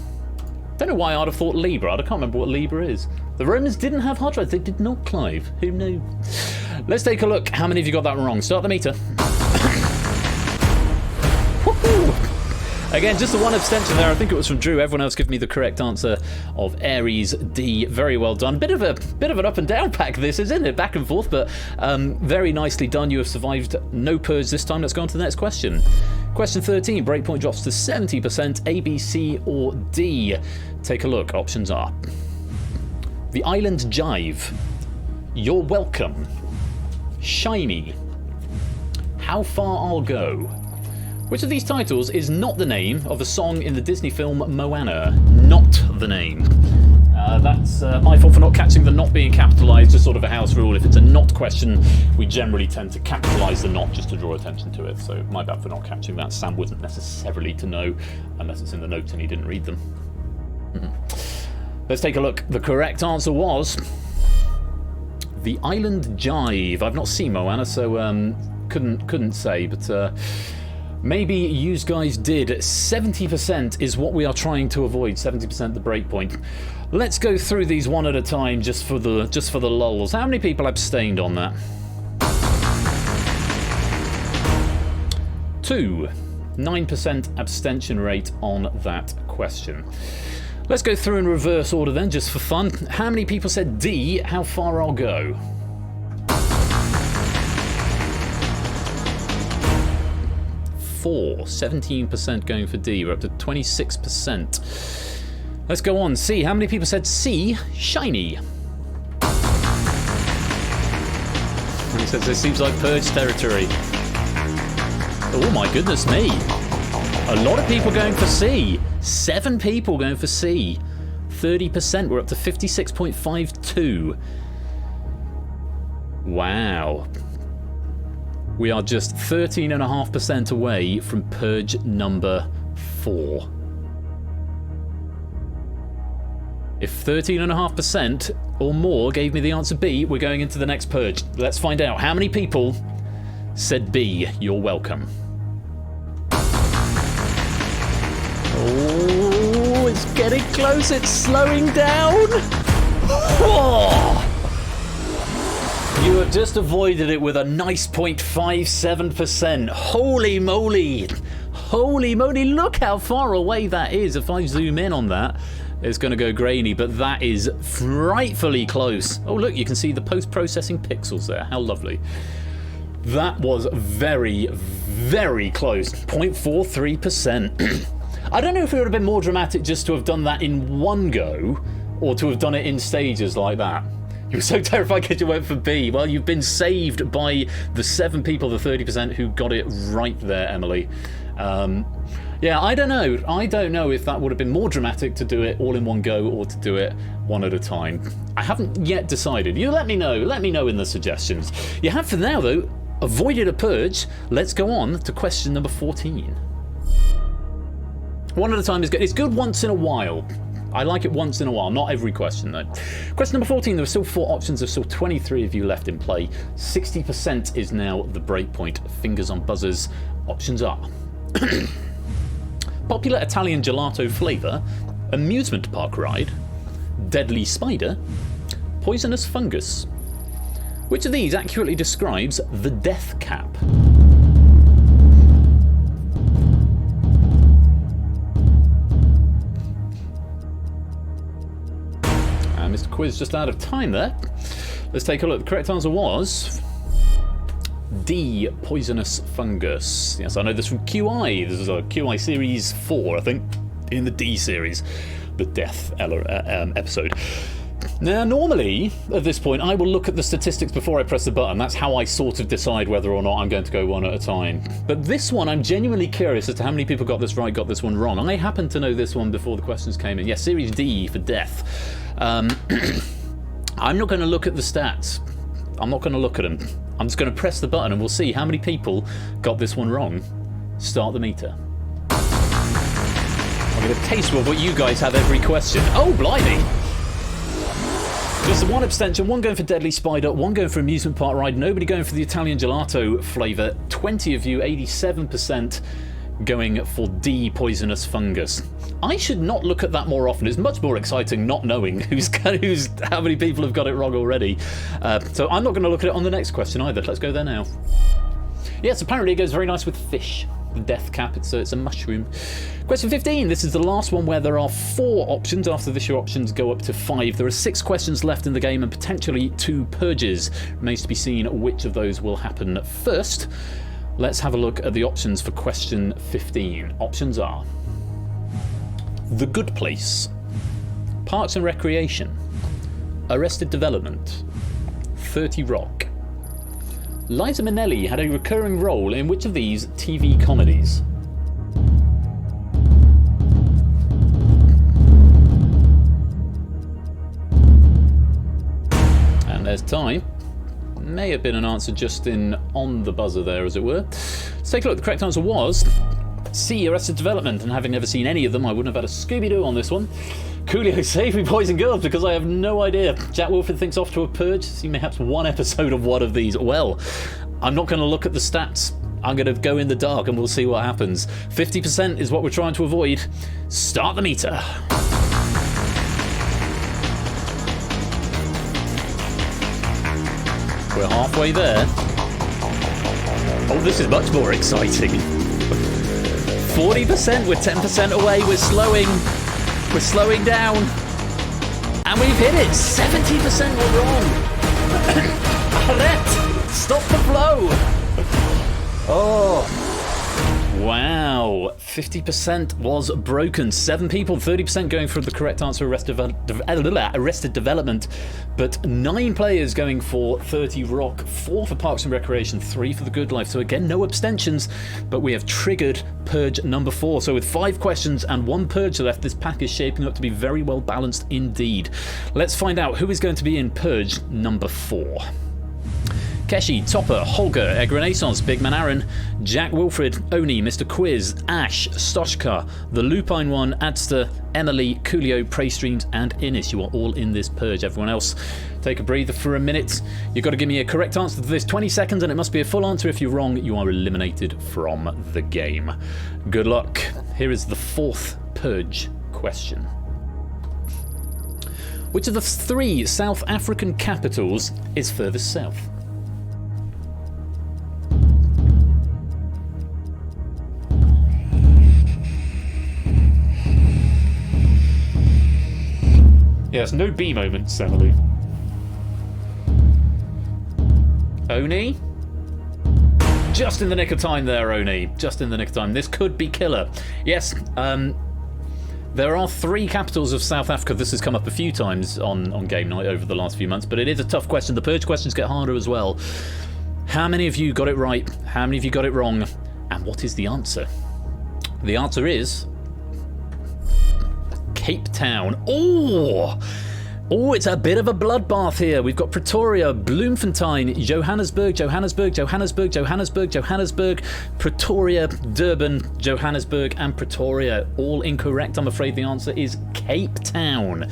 Don't know why I'd have thought Libra. I can't remember what Libra is. The Romans didn't have hard drives. They did not, Clive. Who knew? Let's take a look. How many of you got that wrong? Start the meter. Again, just the one abstention there. I think it was from Drew. Everyone else giving me the correct answer of Aries D. Very well done. Bit of an up and down pack this, isn't it? Back and forth, but very nicely done. You have survived no purge this time. Let's go on to the next question. Question 13. Breakpoint drops to 70%. A, B, C, or D. Take a look. Options are The Island Jive, You're Welcome, Shiny, How Far I'll Go. Which of these titles is not the name of a song in the Disney film Moana? Not the name. That's my fault for not catching the not being capitalised, just sort of a house rule. If it's a not question, we generally tend to capitalise the not just to draw attention to it. So my bad for not catching that. Sam wasn't necessarily to know, unless it's in the notes and he didn't read them. Let's take a look. The correct answer was The Island Jive. I've not seen Moana, so couldn't say, but maybe you guys did. 70% is what we are trying to avoid. 70% the breakpoint. Let's go through these one at a time, just for the lulz. How many people abstained on that? 2. 9% abstention rate on that question. Let's go through in reverse order then, just for fun. How many people said D, How Far I'll Go? 4. 17% going for D. We're up to 26%. Let's go on. C. How many people said C, Shiny? He says this seems like Purge territory. Oh my goodness me. A lot of people going for C. 7 people going for C. 30%. We're up to 56.52. Wow. We are just 13.5% away from Purge number 4. If 13.5% or more gave me the answer B, we're going into the next Purge. Let's find out how many people said B, You're Welcome. Oh, it's getting close. It's slowing down. Oh. You have just avoided it with a nice 0.57%. Holy moly. Holy moly. Look how far away that is. If I zoom in on that, it's going to go grainy, but that is frightfully close. Oh, look, you can see the post-processing pixels there. How lovely. That was very, very close. 0.43%. I don't know if it would have been more dramatic just to have done that in one go, or to have done it in stages like that. You were so terrified because you went for B. Well, you've been saved by the 7 people, the 30%, who got it right there, Emily. Yeah, I don't know. I don't know if that would have been more dramatic to do it all in one go or to do it one at a time. I haven't yet decided. You let me know. Let me know in the suggestions. You have for now, though, avoided a purge. Let's go on to question number 14. One at a time is good. It's good once in a while. I like it once in a while, not every question though. Question number 14, there are still 4 options, there's still 23 of you left in play. 60% is now the breakpoint. Fingers on buzzers. Options are popular Italian gelato flavour, amusement park ride, deadly spider, poisonous fungus. Which of these accurately describes the death cap? Mr. Quiz just out of time there. Let's take a look. The correct answer was D, poisonous fungus. Yes, I know this from QI. This is a QI series 4, I think, in the D series, the death episode. Now, normally, at this point, I will look at the statistics before I press the button. That's how I sort of decide whether or not I'm going to go one at a time. But this one, I'm genuinely curious as to how many people got this right, got this one wrong. I happen to know this one before the questions came in. Yes, Series D for death. I'm not going to look at the stats. I'm not going to look at them. I'm just going to press the button and we'll see how many people got this one wrong. Start the meter. I'll get a taste of what you guys have every question. Oh, blimey! Just the one abstention, 1 going for Deadly Spider, 1 going for Amusement Park Ride, nobody going for the Italian gelato flavour, 20 of you, 87% going for D, poisonous fungus. I should not look at that more often. It's much more exciting not knowing how many people have got it wrong already. So I'm not going to look at it on the next question either. Let's go there now. Yes, apparently it goes very nice with fish. the death cap. It's a mushroom. Question 15. This is the last one where there are 4 options. After this, your options go up to 5. There are 6 questions left in the game and potentially 2 purges. Remains to be seen which of those will happen first. Let's have a look at the options for question 15. Options are The Good Place, Parks and Recreation, Arrested Development, 30 Rock. Liza Minnelli had a recurring role in which of these TV comedies? And there's time. May have been an answer just on the buzzer there, as it were. Let's take a look. The correct answer was C, Arrested Development, and having never seen any of them, I wouldn't have had a Scooby-Doo on this one. Coolio, save me, boys and girls, because I have no idea. Jack Wilford thinks off to a purge. See perhaps one episode of one of these. Well, I'm not going to look at the stats. I'm going to go in the dark and we'll see what happens. 50% is what we're trying to avoid. Start the meter. We're halfway there. Oh, this is much more exciting. 40%, we're 10% away, we're slowing down. And we've hit it, 70% were wrong. Arrête, stop the flow. Oh. Wow, 50% was broken. 7 people, 30% going for the correct answer, Arrested Development, but 9 players going for 30 Rock, 4 for Parks and Recreation, 3 for The Good Life. So again, no abstentions, but we have triggered Purge number 4. So with 5 questions and 1 Purge left, this pack is shaping up to be very well balanced indeed. Let's find out who is going to be in Purge number 4. Keshi, Topper, Holger, Egg Renaissance, Big Man Aaron, Jack Wilfred, Oni, Mr. Quiz, Ash, Stoshka, The Lupine One, Adster, Emily, Coolio, Praystreams, and Innis. You are all in this Purge. Everyone else, take a breather for a minute. You've got to give me a correct answer to this. 20 seconds, and it must be a full answer. If you're wrong, you are eliminated from the game. Good luck. Here is the 4th Purge question. Which of the 3 South African capitals is furthest south? Yes, no B moments, Emily. Oni? Just in the nick of time there, Oni. Just in the nick of time. This could be killer. Yes, there are 3 capitals of South Africa. This has come up a few times on Game Night over the last few months, but it is a tough question. The Purge questions get harder as well. How many of you got it right? How many of you got it wrong? And what is the answer? The answer is Cape Town. Oh, it's a bit of a bloodbath here. We've got Pretoria, Bloemfontein, Johannesburg, Pretoria, Durban, Johannesburg, and Pretoria. All incorrect. I'm afraid the answer is Cape Town.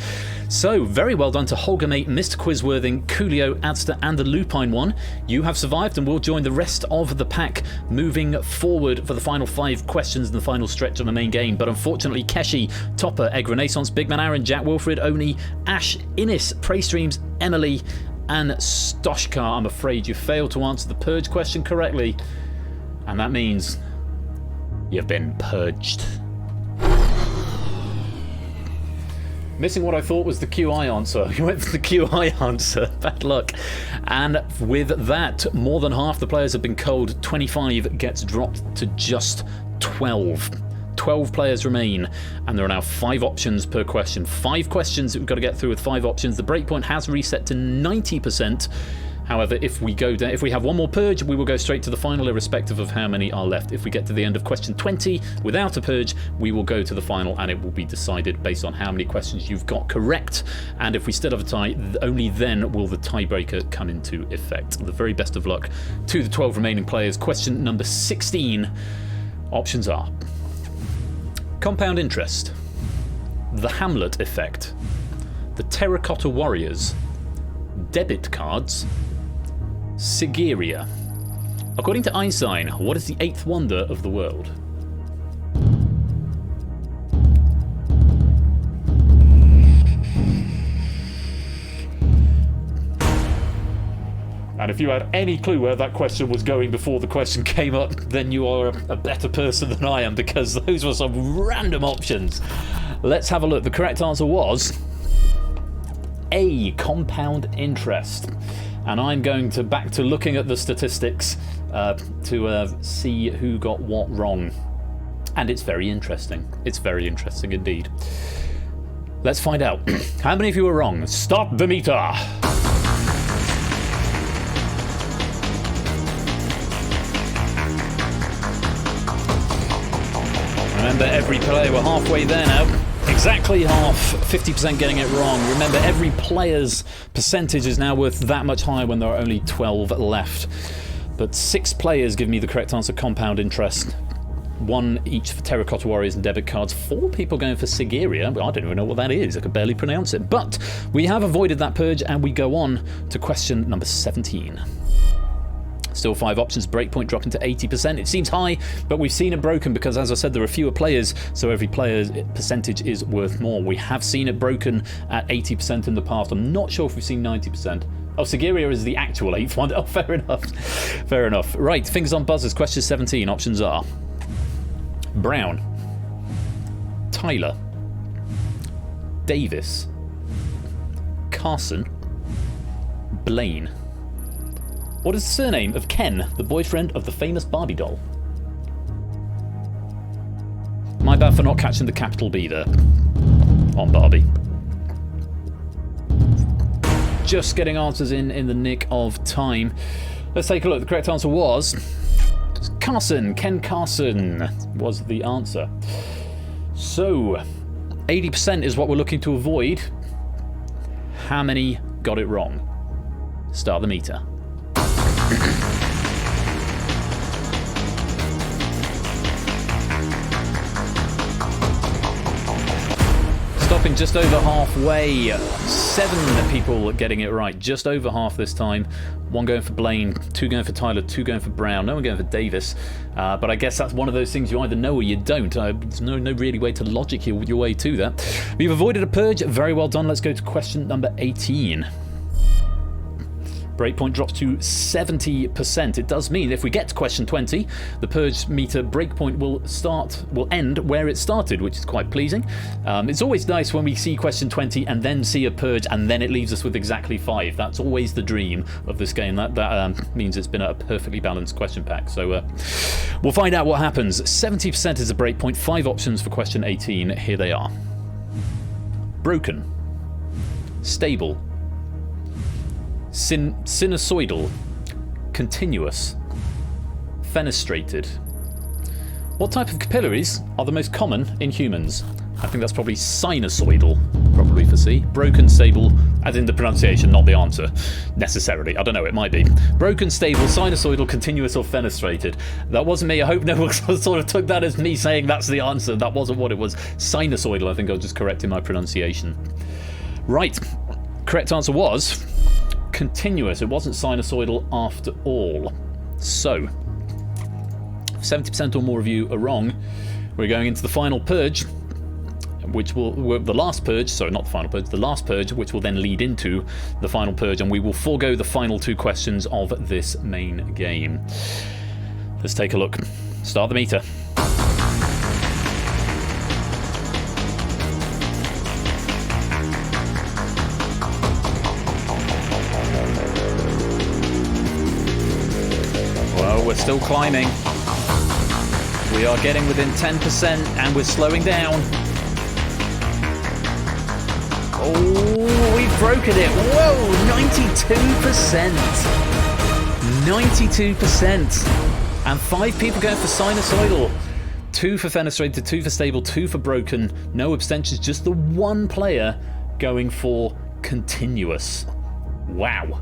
So, very well done to Holgermate, Mr. Quizworthing, Coolio, Adster, and the Lupine One. You have survived and will join the rest of the pack moving forward for the final 5 questions in the final stretch of the main game. But unfortunately, Keshi, Topper, Egg Renaissance, Big Man Aaron, Jack Wilfred, Oni, Ash, Innis, Praystreams, Emily, and Stoshka, I'm afraid you failed to answer the Purge question correctly. And that means you've been purged. Missing what I thought was the QI answer. You went for the QI answer. Bad luck. And with that, more than half the players have been culled. 25 gets dropped to just 12. 12 players remain, and there are now 5 options per question. 5 questions that we've got to get through with 5 options. The breakpoint has reset to 90%. However, if we have one more Purge, we will go straight to the final, irrespective of how many are left. If we get to the end of question 20 without a Purge, we will go to the final, and it will be decided based on how many questions you've got correct. And if we still have a tie, only then will the tiebreaker come into effect. The very best of luck to the 12 remaining players. Question number 16. Options are compound interest, the Hamlet effect, the Terracotta Warriors, debit cards, Sigeria. According to Einstein, what is the 8th wonder of the world? And if you had any clue where that question was going before the question came up, then you are a better person than I am, because those were some random options. Let's have a look. The correct answer was A, compound interest. And I'm going back to looking at the statistics to see who got what wrong. And it's very interesting. It's very interesting indeed. Let's find out. How many of you were wrong? Start the meter. Remember, every player, we're halfway there now. Exactly half, 50% getting it wrong. Remember, every player's percentage is now worth that much higher when there are only 12 left. But 6 players give me the correct answer, compound interest. 1 each for Terracotta Warriors and debit cards. 4 people going for Sigeria. I don't even know what that is. I could barely pronounce it. But we have avoided that purge, and we go on to question number 17. Still 5 options, breakpoint dropping to 80%. It seems high, but we've seen it broken because, as I said, there are fewer players, so every player's percentage is worth more. We have seen it broken at 80% in the past. I'm not sure if we've seen 90%. Oh, Sigeria is the actual 8th one. Oh, fair enough. Fair enough. Right, fingers on buzzers. Question 17. Options are Brown, Tyler, Davis, Carson, Blaine. What is the surname of Ken, the boyfriend of the famous Barbie doll? My bad for not catching the capital B there on Barbie. Just getting answers in the nick of time. Let's take a look. The correct answer was Carson. Ken Carson was the answer. So 80% is what we're looking to avoid. How many got it wrong? Start the meter. Stopping just over halfway. 7 people getting it right. Just over half this time. 1 going for Blaine, 2 going for Tyler, 2 going for Brown, no one going for Davis. But I guess that's one of those things you either know or you don't. There's no really way to logic your way to that. We've avoided a purge. Very well done. Let's go to question number 18. Breakpoint drops to 70%. It does mean if we get to question 20, the purge meter breakpoint will end where it started, which is quite pleasing. It's always nice when we see question 20 and then see a purge and then it leaves us with exactly 5. That's always the dream of this game. That means it's been a perfectly balanced question pack. So we'll find out what happens. 70% is a breakpoint. 5 options for question 18. Here they are. Broken, stable, sinusoidal, continuous, fenestrated. What type of capillaries are the most common in humans? I think that's probably sinusoidal, probably for C. Broken, stable, as in the pronunciation, not the answer, necessarily. I don't know, it might be. Broken, stable, sinusoidal, continuous, or fenestrated. That wasn't me. I hope no one sort of took that as me saying that's the answer. That wasn't what it was. Sinusoidal, I think I was just correcting my pronunciation. Right. Correct answer was continuous. It wasn't sinusoidal after all. So 70% or more of you are wrong. We're going into the final purge, which will the last purge, sorry, not the final purge, the last purge, which will then lead into the final purge, and we will forego the final 2 questions of this main game. Let's take a look. Start the meter. Well, we're still climbing. We are getting within 10% and we're slowing down. Oh, we've broken it. Whoa, 92%. 92%. And 5 people going for sinusoidal. 2 for fenestrated, 2 for stable, 2 for broken. No abstentions, just the 1 player going for continuous. Wow.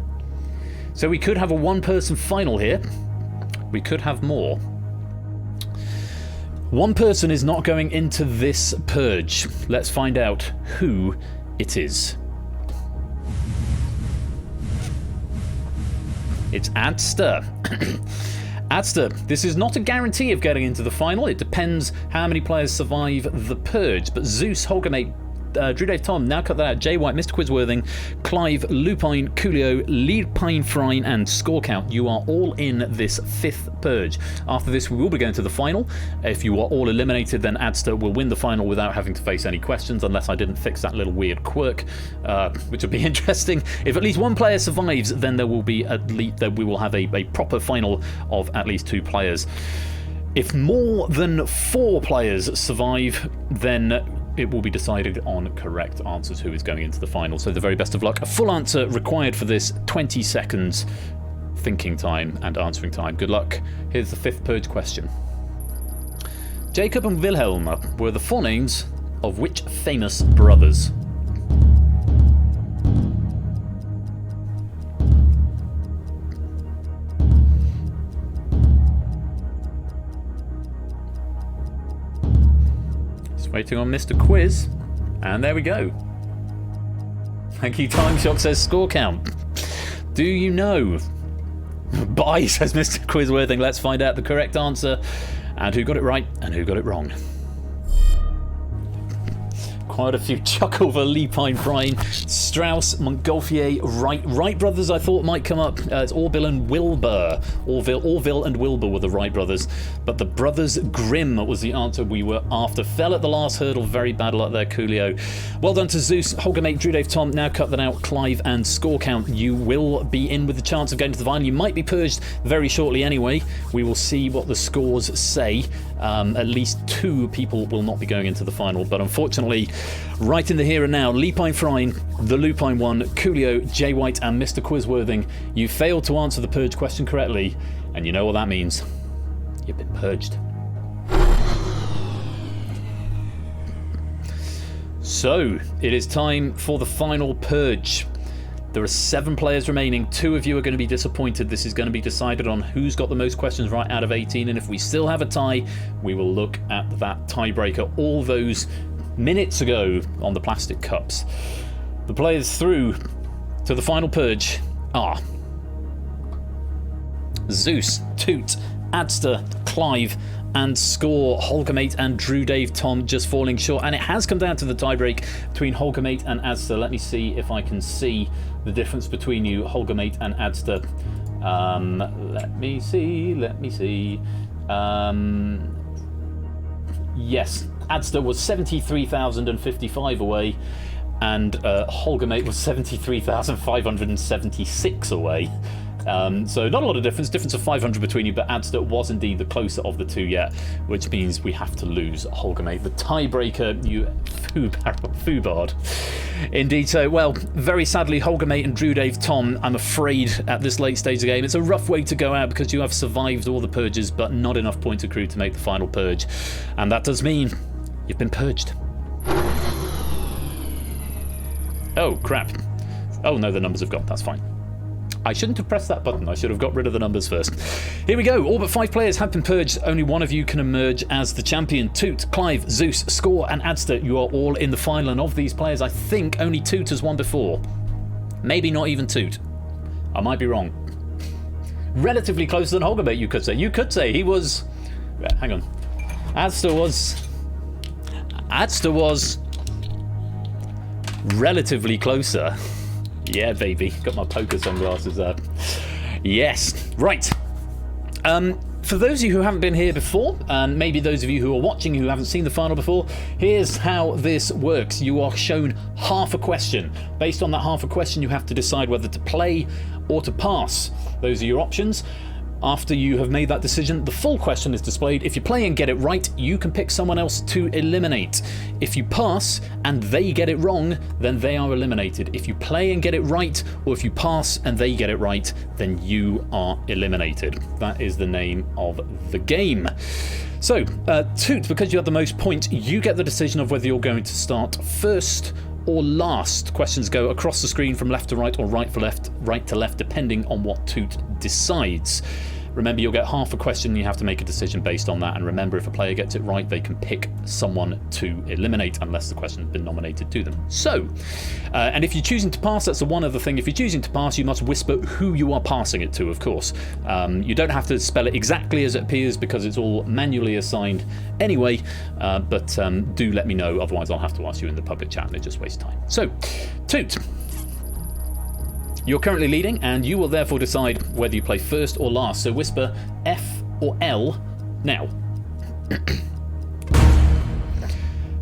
So we could have a 1-person final here. We could have more. 1 person is not going into this purge. Let's find out who it is. It's Adster. Adster, this is not a guarantee of getting into the final. It depends how many players survive the purge. But Zeus, Holgamate, Drew Dave Tom, now cut that out. Jay White, Mr. Quizworthing, Clive, Lupine, Coolio, Lupine Frine, and Score Count. You are all in this 5th purge. After this, we will be going to the final. If you are all eliminated, then Adster will win the final without having to face any questions, unless I didn't fix that little weird quirk, which would be interesting. If at least one player survives, then there will be we will have a proper final of at least 2 players. If more than 4 players survive, then it will be decided on correct answers who is going into the final. So the very best of luck. A full answer required for this, 20 seconds thinking time and answering time. Good luck. Here's the 5th purge question. Jacob and Wilhelm were the forenames of which famous brothers? Waiting on Mr. Quiz, and there we go. Thank you, Time Shock says Score Count. Do you know? Bye, says Mr. Quizworthing. Let's find out the correct answer and who got it right and who got it wrong. Quite a few chuckle for Lupine Frine. Strauss, Montgolfier, Wright brothers I thought might come up. It's Orville and Wilbur. Orville and Wilbur were the Wright brothers. But the Brothers Grimm was the answer we were after. Fell at the last hurdle. Very bad luck there, Coolio. Well done to Zeus, Holgamate, Drew Dave Tom. Now cut that out. Clive and Score Count. You will be in with the chance of going to the final. You might be purged very shortly anyway. We will see what the scores say. At least 2 people will not be going into the final. But unfortunately, right in the here and now, Lupine Frine, the Lupine One, Coolio, Jay White, and Mr. Quizworthing, you failed to answer the purge question correctly, and you know what that means. You've been purged. So, it is time for the final purge. There are 7 players remaining. 2 of you are going to be disappointed. This is going to be decided on who's got the most questions right out of 18, and if we still have a tie, we will look at that tiebreaker all those minutes ago on the plastic cups. The players through to the final purge are Zeus, Toot, Adster, Clive, and Score. Holgamate and Drew Dave Tom just falling short, and it has come down to the tiebreak between Holgamate and Adster. Let me see if I can see the difference between you, Holgamate and Adster. Let me see. Yes, Adster was 73,055 away, and Holgamate was 73,576 away. So not a lot of difference of 500 between you, but Adster was indeed the closer of the 2 yet, which means we have to lose Holgamate. The tiebreaker, you foobard. Indeed so. Well, very sadly, Holgamate and Drew Dave Tom, I'm afraid, at this late stage of the game, it's a rough way to go out because you have survived all the purges, but not enough points accrued to make the final purge. And that does mean you've been purged. Oh, crap. Oh, no, the numbers have gone. That's fine. I shouldn't have pressed that button. I should have got rid of the numbers first. Here we go. All but 5 players have been purged. Only one of you can emerge as the champion. Toot, Clive, Zeus, Score, and Adster. You are all in the final. And of these players, I think only Toot has won before. Maybe not even Toot. I might be wrong. Relatively closer than Holgamate, you could say. You could say he was... Hang on. Adster was relatively closer. Yeah, baby. Got my poker sunglasses up. Yes. Right. For those of you who haven't been here before, and maybe those of you who are watching who haven't seen the final before, here's how this works. You are shown half a question. Based on that half a question, you have to decide whether to play or to pass. Those are your options. After you have made that decision, the full question is displayed. If you play and get it right, you can pick someone else to eliminate. If you pass and they get it wrong, then they are eliminated. If you play and get it right, or if you pass and they get it right, then you are eliminated. That is the name of the game. So, Toot, because you have the most points, you get the decision of whether you're going to start first or last. Questions go across the screen from left to right or right to left, depending on what Toot decides. Remember, you'll get half a question, you have to make a decision based on that, and remember, if a player gets it right, they can pick someone to eliminate unless the question has been nominated to them. So, and if you're choosing to pass, that's the one other thing. If you're choosing to pass, you must whisper who you are passing it to, of course. You don't have to spell it exactly as it appears because it's all manually assigned anyway, but do let me know, otherwise I'll have to ask you in the public chat and it just wastes time. So, Toot, you're currently leading, and you will therefore decide whether you play first or last. So whisper F or L now.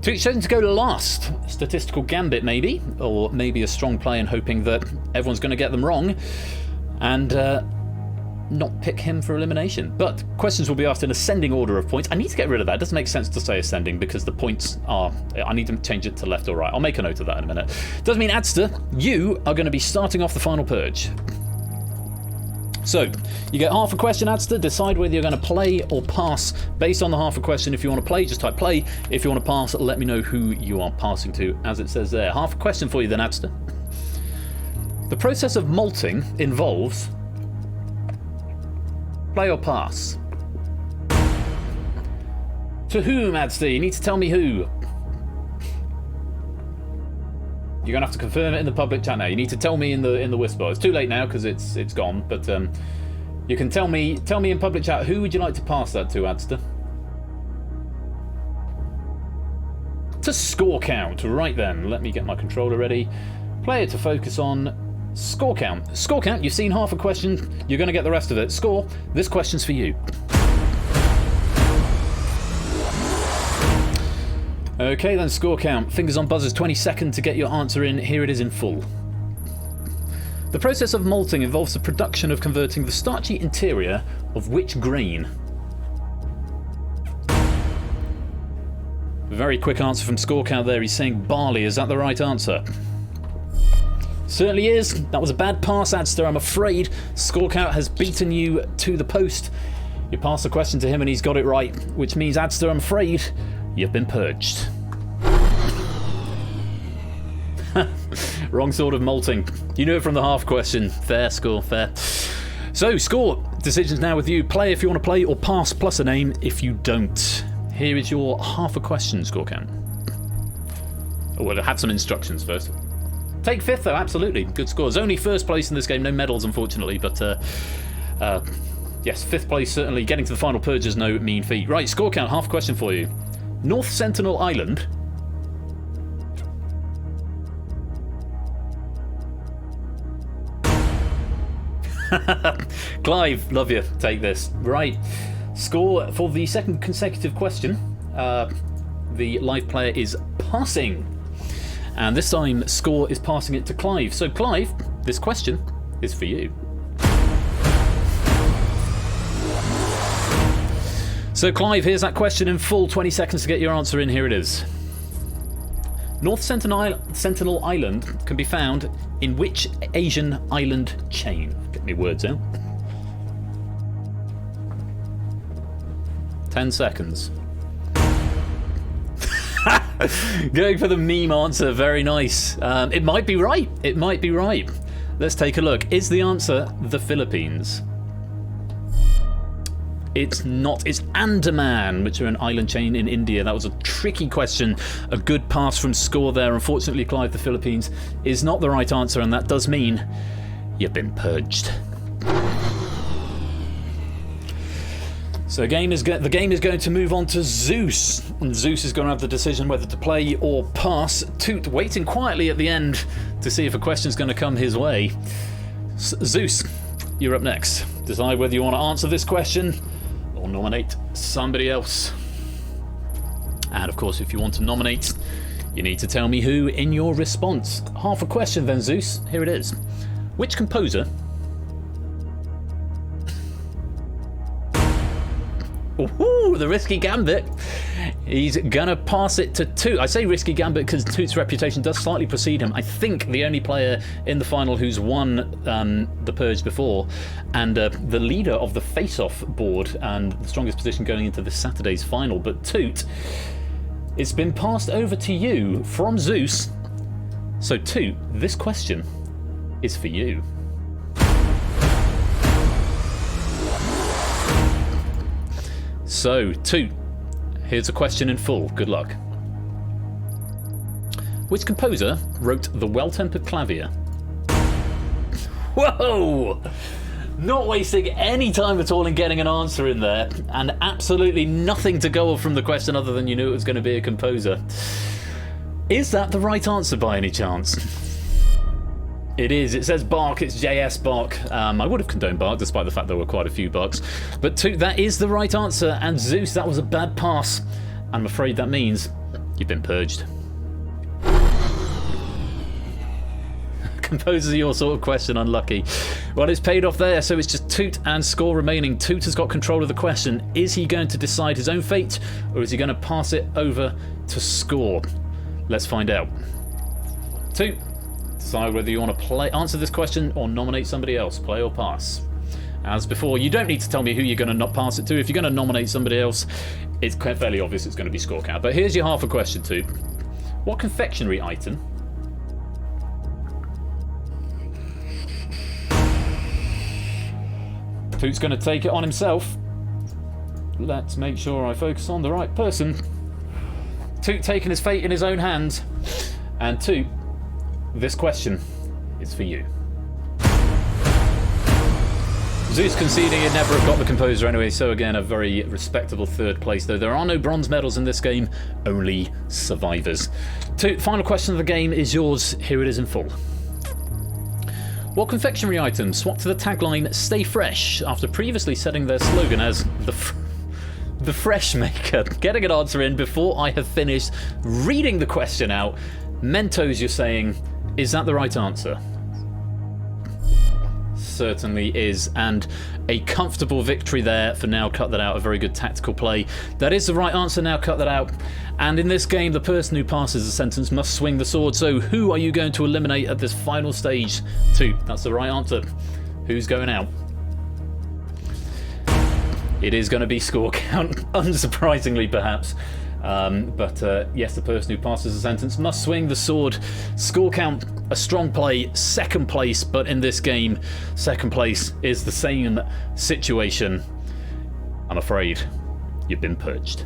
Toot's chosen to go last. Statistical gambit, maybe, or maybe a strong play and hoping that everyone's going to get them wrong, and not pick him for elimination. But questions will be asked in ascending order of points. I need to get rid of that. It doesn't make sense to say ascending because the points are... I need to change it to left or right. I'll make a note of that in a minute. Does mean, Adster, you are going to be starting off the final purge. So, you get half a question, Adster. Decide whether you're going to play or pass based on the half a question. If you want to play, just type play. If you want to pass, let me know who you are passing to, as it says there. Half a question for you then, Adster. The process of malting involves... play or pass? To whom, Adster? You need to tell me who. You're gonna have to confirm it in the public chat now. You need to tell me in the whisper. It's too late now because it's gone. But you can tell me in public chat who would you like to pass that to, Adster? To score count. Right then, let me get my controller ready. Player to focus on. Score count. Score count, you've seen half a question, you're going to get the rest of it. Score, this question's for you. Okay then, score count. Fingers on buzzers, 20 seconds to get your answer in. Here it is in full. The process of malting involves the production of converting the starchy interior of which grain? Very quick answer from score count there. He's saying barley. Is that the right answer? Certainly is. That was a bad pass, Adster, I'm afraid. Scorecount has beaten you to the post. You passed the question to him and he's got it right, which means, Adster, I'm afraid you've been purged. Wrong sort of malting. You knew it from the half question. Fair, Score, fair. So, Score, decision's now with you. Play if you want to play, or pass plus a name if you don't. Here is your half a question, Scorecount. Oh, well, I have some instructions first. Take fifth, though, absolutely. Good scores. Only first place in this game, no medals, unfortunately, but yes, fifth place, certainly. Getting to the final purge is no mean feat. Right, score count, half question for you. North Sentinel Island. Clive, love you. Take this. Right, score for the second consecutive question. The live player is passing. And this time, Score is passing it to Clive. So, Clive, this question is for you. So, Clive, here's that question in full. 20 seconds to get your answer in. Here it is. North Sentinel Island can be found in which Asian island chain? Get me words out. 10 seconds. Going for the meme answer, very nice. It might be right. It might be right. Let's take a look. Is the answer the Philippines? It's not. It's Andaman, which are an island chain in India. That was a tricky question. A good pass from Score there. Unfortunately, Clive, the Philippines is not the right answer, and that does mean you've been purged. So the game is going to move on to Zeus. And Zeus is going to have the decision whether to play or pass. Toot waiting quietly at the end to see if a question's going to come his way. Zeus, you're up next. Decide whether you want to answer this question or nominate somebody else. And of course, if you want to nominate, you need to tell me who in your response. Half a question then, Zeus. Here it is. Which composer... Ooh, the risky gambit. He's gonna pass it to Toot. I say risky gambit because Toot's reputation does slightly precede him. I think the only player in the final who's won the Purge before, and the leader of the face-off board and the strongest position going into this Saturday's final. But Toot, it's been passed over to you from Zeus. So Toot, this question is for you. So, Toot, here's a question in full. Good luck. Which composer wrote The Well-Tempered Clavier? Whoa! Not wasting any time at all in getting an answer in there, and absolutely nothing to go off from the question other than you knew it was going to be a composer. Is that the right answer by any chance? It is. It says Bach. It's J.S. Bach. I would have condoned Bach, despite the fact there were quite a few Bachs. But that is the right answer. And Zeus, that was a bad pass. I'm afraid that means you've been purged. Composers are your sort of question, unlucky. Well, it's paid off there, so it's just Toot and Score remaining. Toot has got control of the question. Is he going to decide his own fate, or is he going to pass it over to Score? Let's find out. Toot, decide whether you want to answer this question or nominate somebody else. Play or pass. As before, you don't need to tell me who you're going to not pass it to. If you're going to nominate somebody else, it's fairly obvious it's going to be Score count. But here's your half a question, Toot. What confectionery item Toot's going to take it on himself. Let's make sure I focus on the right person. Toot taking his fate in his own hands. And Toot, this question is for you. Zeus conceding he'd never have got the composer anyway, so again a very respectable third place, though there are no bronze medals in this game, only survivors. Toot, final question of the game is yours. Here it is in full. What confectionery item swapped to the tagline "Stay Fresh" after previously setting their slogan as the Fresh Maker? Getting an answer in before I have finished reading the question out. Mentos, you're saying, is that the right answer? Certainly is, and a comfortable victory there for Now Cut That Out. A very good tactical play. That is the right answer. Now Cut That Out. And in this game, the person who passes the sentence must swing the sword. So who are you going to eliminate at this final stage? Toot, that's the right answer. Who's going out? It is going to be Score count, unsurprisingly perhaps. Yes, the person who passes the sentence must swing the sword. Score count, a strong play, second place, but in this game, second place is the same situation. I'm afraid you've been purged.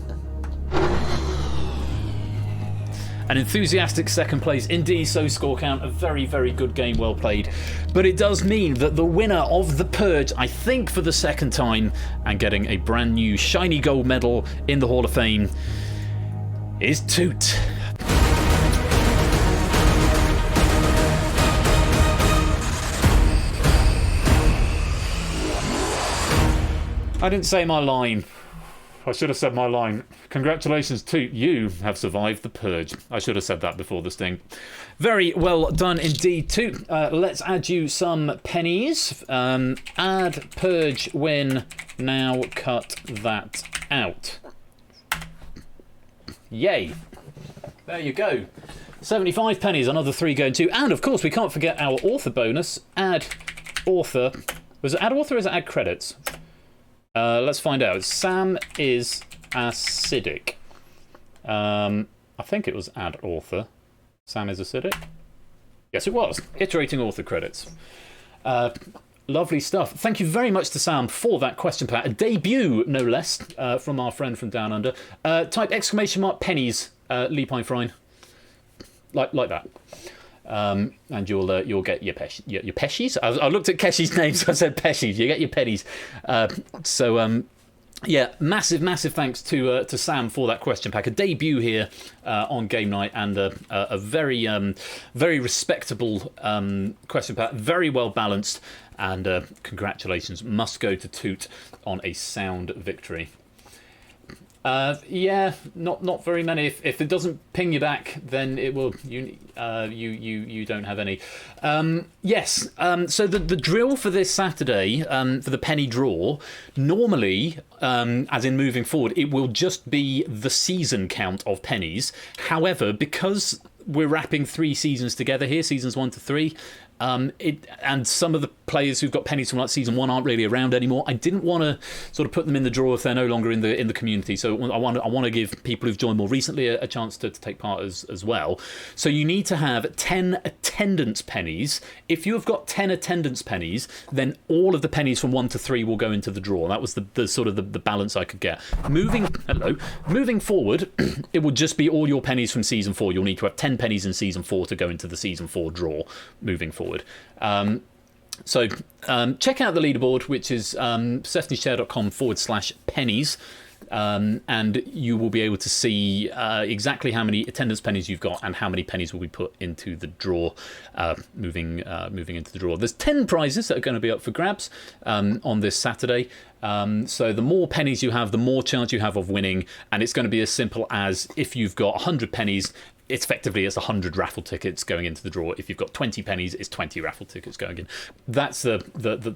An enthusiastic second place, indeed so Score count, a very, very good game, well played. But it does mean that the winner of the Purge, I think for the second time, and getting a brand new shiny gold medal in the Hall of Fame, is Toot. I didn't say my line. I should have said my line. Congratulations, Toot. You have survived the Purge. I should have said that before the sting. Very well done indeed, Toot. Let's add you some pennies. Add Purge win. Now cut that out. Yay. There you go. 75 pennies, another 3 going to. And of course, we can't forget our author bonus. Add author. Was it add author or is it add credits? Let's find out. Sam is acidic. I think it was add author. Sam is acidic? Yes, it was. Iterating author credits. Lovely stuff. Thank you very much to Sam for that question pack. A debut, no less, from our friend from Down Under. Type exclamation mark pennies, Lee Pine Frine. Like that. And you'll get your peshies. I looked at Keshi's name, so I said peshies. You get your pennies. Yeah, massive thanks to Sam for that question pack. A debut here on game night, and a very respectable question pack. Very well balanced, and congratulations must go to Toot on a sound victory. Yeah, not very many. If it doesn't ping you back, then it will. You don't have any. Yes. So the drill for this Saturday, for the penny draw, normally, as in moving forward, it will just be the season count of pennies. However, because we're wrapping 3 seasons together here, seasons 1 to 3. And some of the players who've got pennies from like season 1 aren't really around anymore. I didn't want to sort of put them in the draw if they're no longer in the community. So I want to give people who've joined more recently a chance to take part as well. So you need to have 10 attendance pennies. If you have got 10 attendance pennies, then all of the pennies from 1 to 3 will go into the draw. That was the sort of the balance I could get. Moving forward, it will just be all your pennies from season 4. You'll need to have 10 pennies in season 4 to go into the season 4 draw moving forward. So check out the leaderboard, which is sethnyshare.com/pennies. And you will be able to see exactly how many attendance pennies you've got and how many pennies will be put into the draw moving into the draw. There's 10 prizes that are going to be up for grabs on this Saturday. So the more pennies you have, the more chance you have of winning, and it's going to be as simple as if you've got 100 pennies, it's 100 raffle tickets going into the draw. If you've got 20 pennies, it's 20 raffle tickets going in. That's the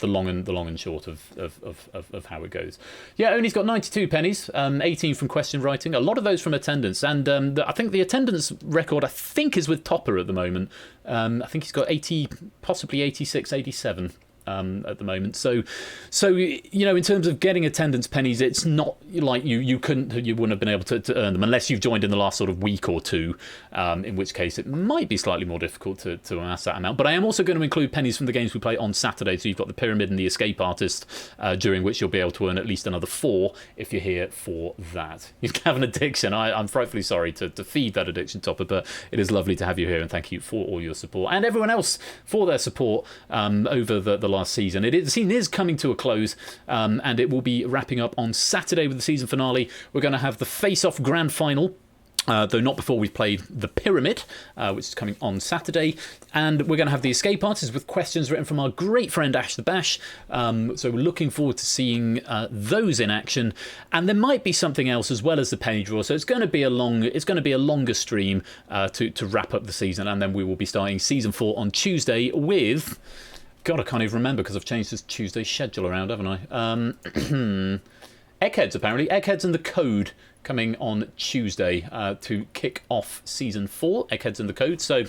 long and short of how it goes. Yeah, Oni's got 92 pennies, 18 from question writing, a lot of those from attendance, and I think the attendance record is with Topper at the moment. I think he's got 80, possibly 86, 87. At the moment, so in terms of getting attendance pennies, it's not like you wouldn't have been able to earn them unless you've joined in the last sort of week or two, in which case it might be slightly more difficult to amass that amount. But I am also going to include pennies from the games we play on Saturday. So you've got the Pyramid and the Escape Artist, during which you'll be able to earn at least another 4 if you're here for that. You have an addiction. I'm frightfully sorry to feed that addiction, Topper, but it is lovely to have you here, and thank you for all your support and everyone else for their support over the last season. The season is coming to a close, and it will be wrapping up on Saturday with the season finale. We're going to have the face-off grand final, though not before we've played the Pyramid, which is coming on Saturday. And we're going to have the Escape Artists with questions written from our great friend Ash the Bash. So we're looking forward to seeing those in action. And there might be something else as well as the penny draw. So it's going to be a longer stream to wrap up the season, and then we will be starting season 4 on Tuesday with. God, I can't even remember because I've changed this Tuesday schedule around, haven't I? Eggheads, apparently. Eggheads and the Code coming on Tuesday to kick off season 4. Eggheads and the Code. So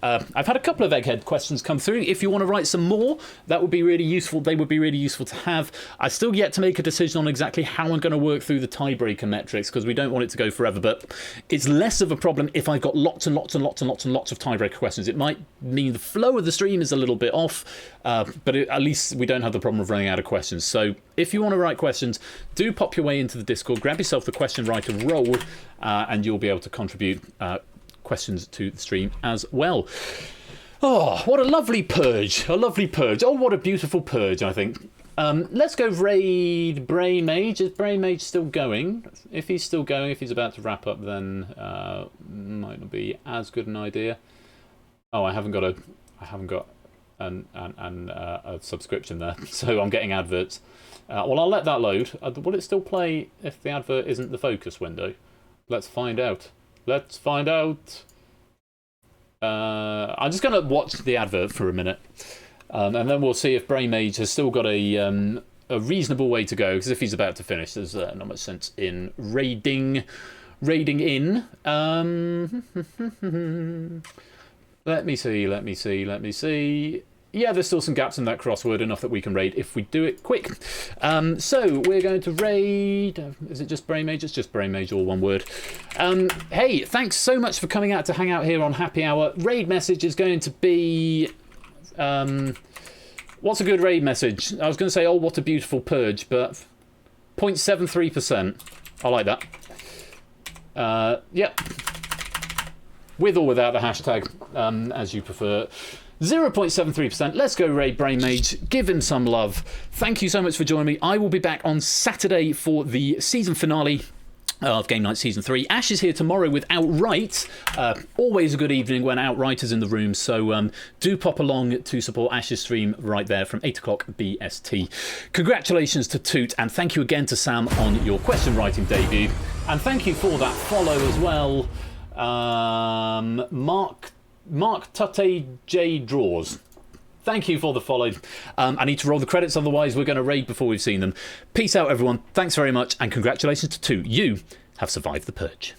I've had a couple of Egghead questions come through. If you want to write some more, that would be really useful. They would be really useful to have. I still yet to make a decision on exactly how I'm going to work through the tiebreaker metrics, because we don't want it to go forever. But it's less of a problem if I've got lots and lots of tiebreaker questions. It might mean the flow of the stream is a little bit off, but at least we don't have the problem of running out of questions. So if you want to write questions, do pop your way into the Discord, grab yourself the question writer role, and you'll be able to contribute questions to the stream as well. Oh, what a lovely purge. A lovely purge. Oh, what a beautiful purge, I think. Let's go raid Bray Mage. Is Bray Mage still going? If he's still going, if he's about to wrap up, then might not be as good an idea. Oh, I haven't got a subscription there, so I'm getting adverts. Well, I'll let that load. Will it still play if the advert isn't the focus window? Let's find out. Let's find out. I'm just going to watch the advert for a minute, and then we'll see if Bray Mage has still got a reasonable way to go. Because if he's about to finish, there's not much sense in raiding in. Let me see. Yeah, there's still some gaps in that crossword, enough that we can raid if we do it quick. So we're going to raid. Is it just Bray Mage? It's just Bray Mage, all one word. Hey, thanks so much for coming out to hang out here on Happy Hour. Raid message is going to be. What's a good raid message? I was going to say, oh, what a beautiful purge, but 0.73%. I like that. Yeah. With or without the hashtag, as you prefer. 0.73%. Let's go raid Brain Mage. Give him some love. Thank you so much for joining me. I will be back on Saturday for the season finale of Game Night Season 3. Ash is here tomorrow with Outright. Always a good evening when Outright is in the room, so do pop along to support Ash's stream right there from 8 o'clock BST. Congratulations to Toot, and thank you again to Sam on your question writing debut. And thank you for that follow as well. Mark Tutte J Draws. Thank you for the follow. I need to roll the credits, otherwise we're going to raid before we've seen them. Peace out, everyone. Thanks very much, and congratulations to Toot. You have survived the purge.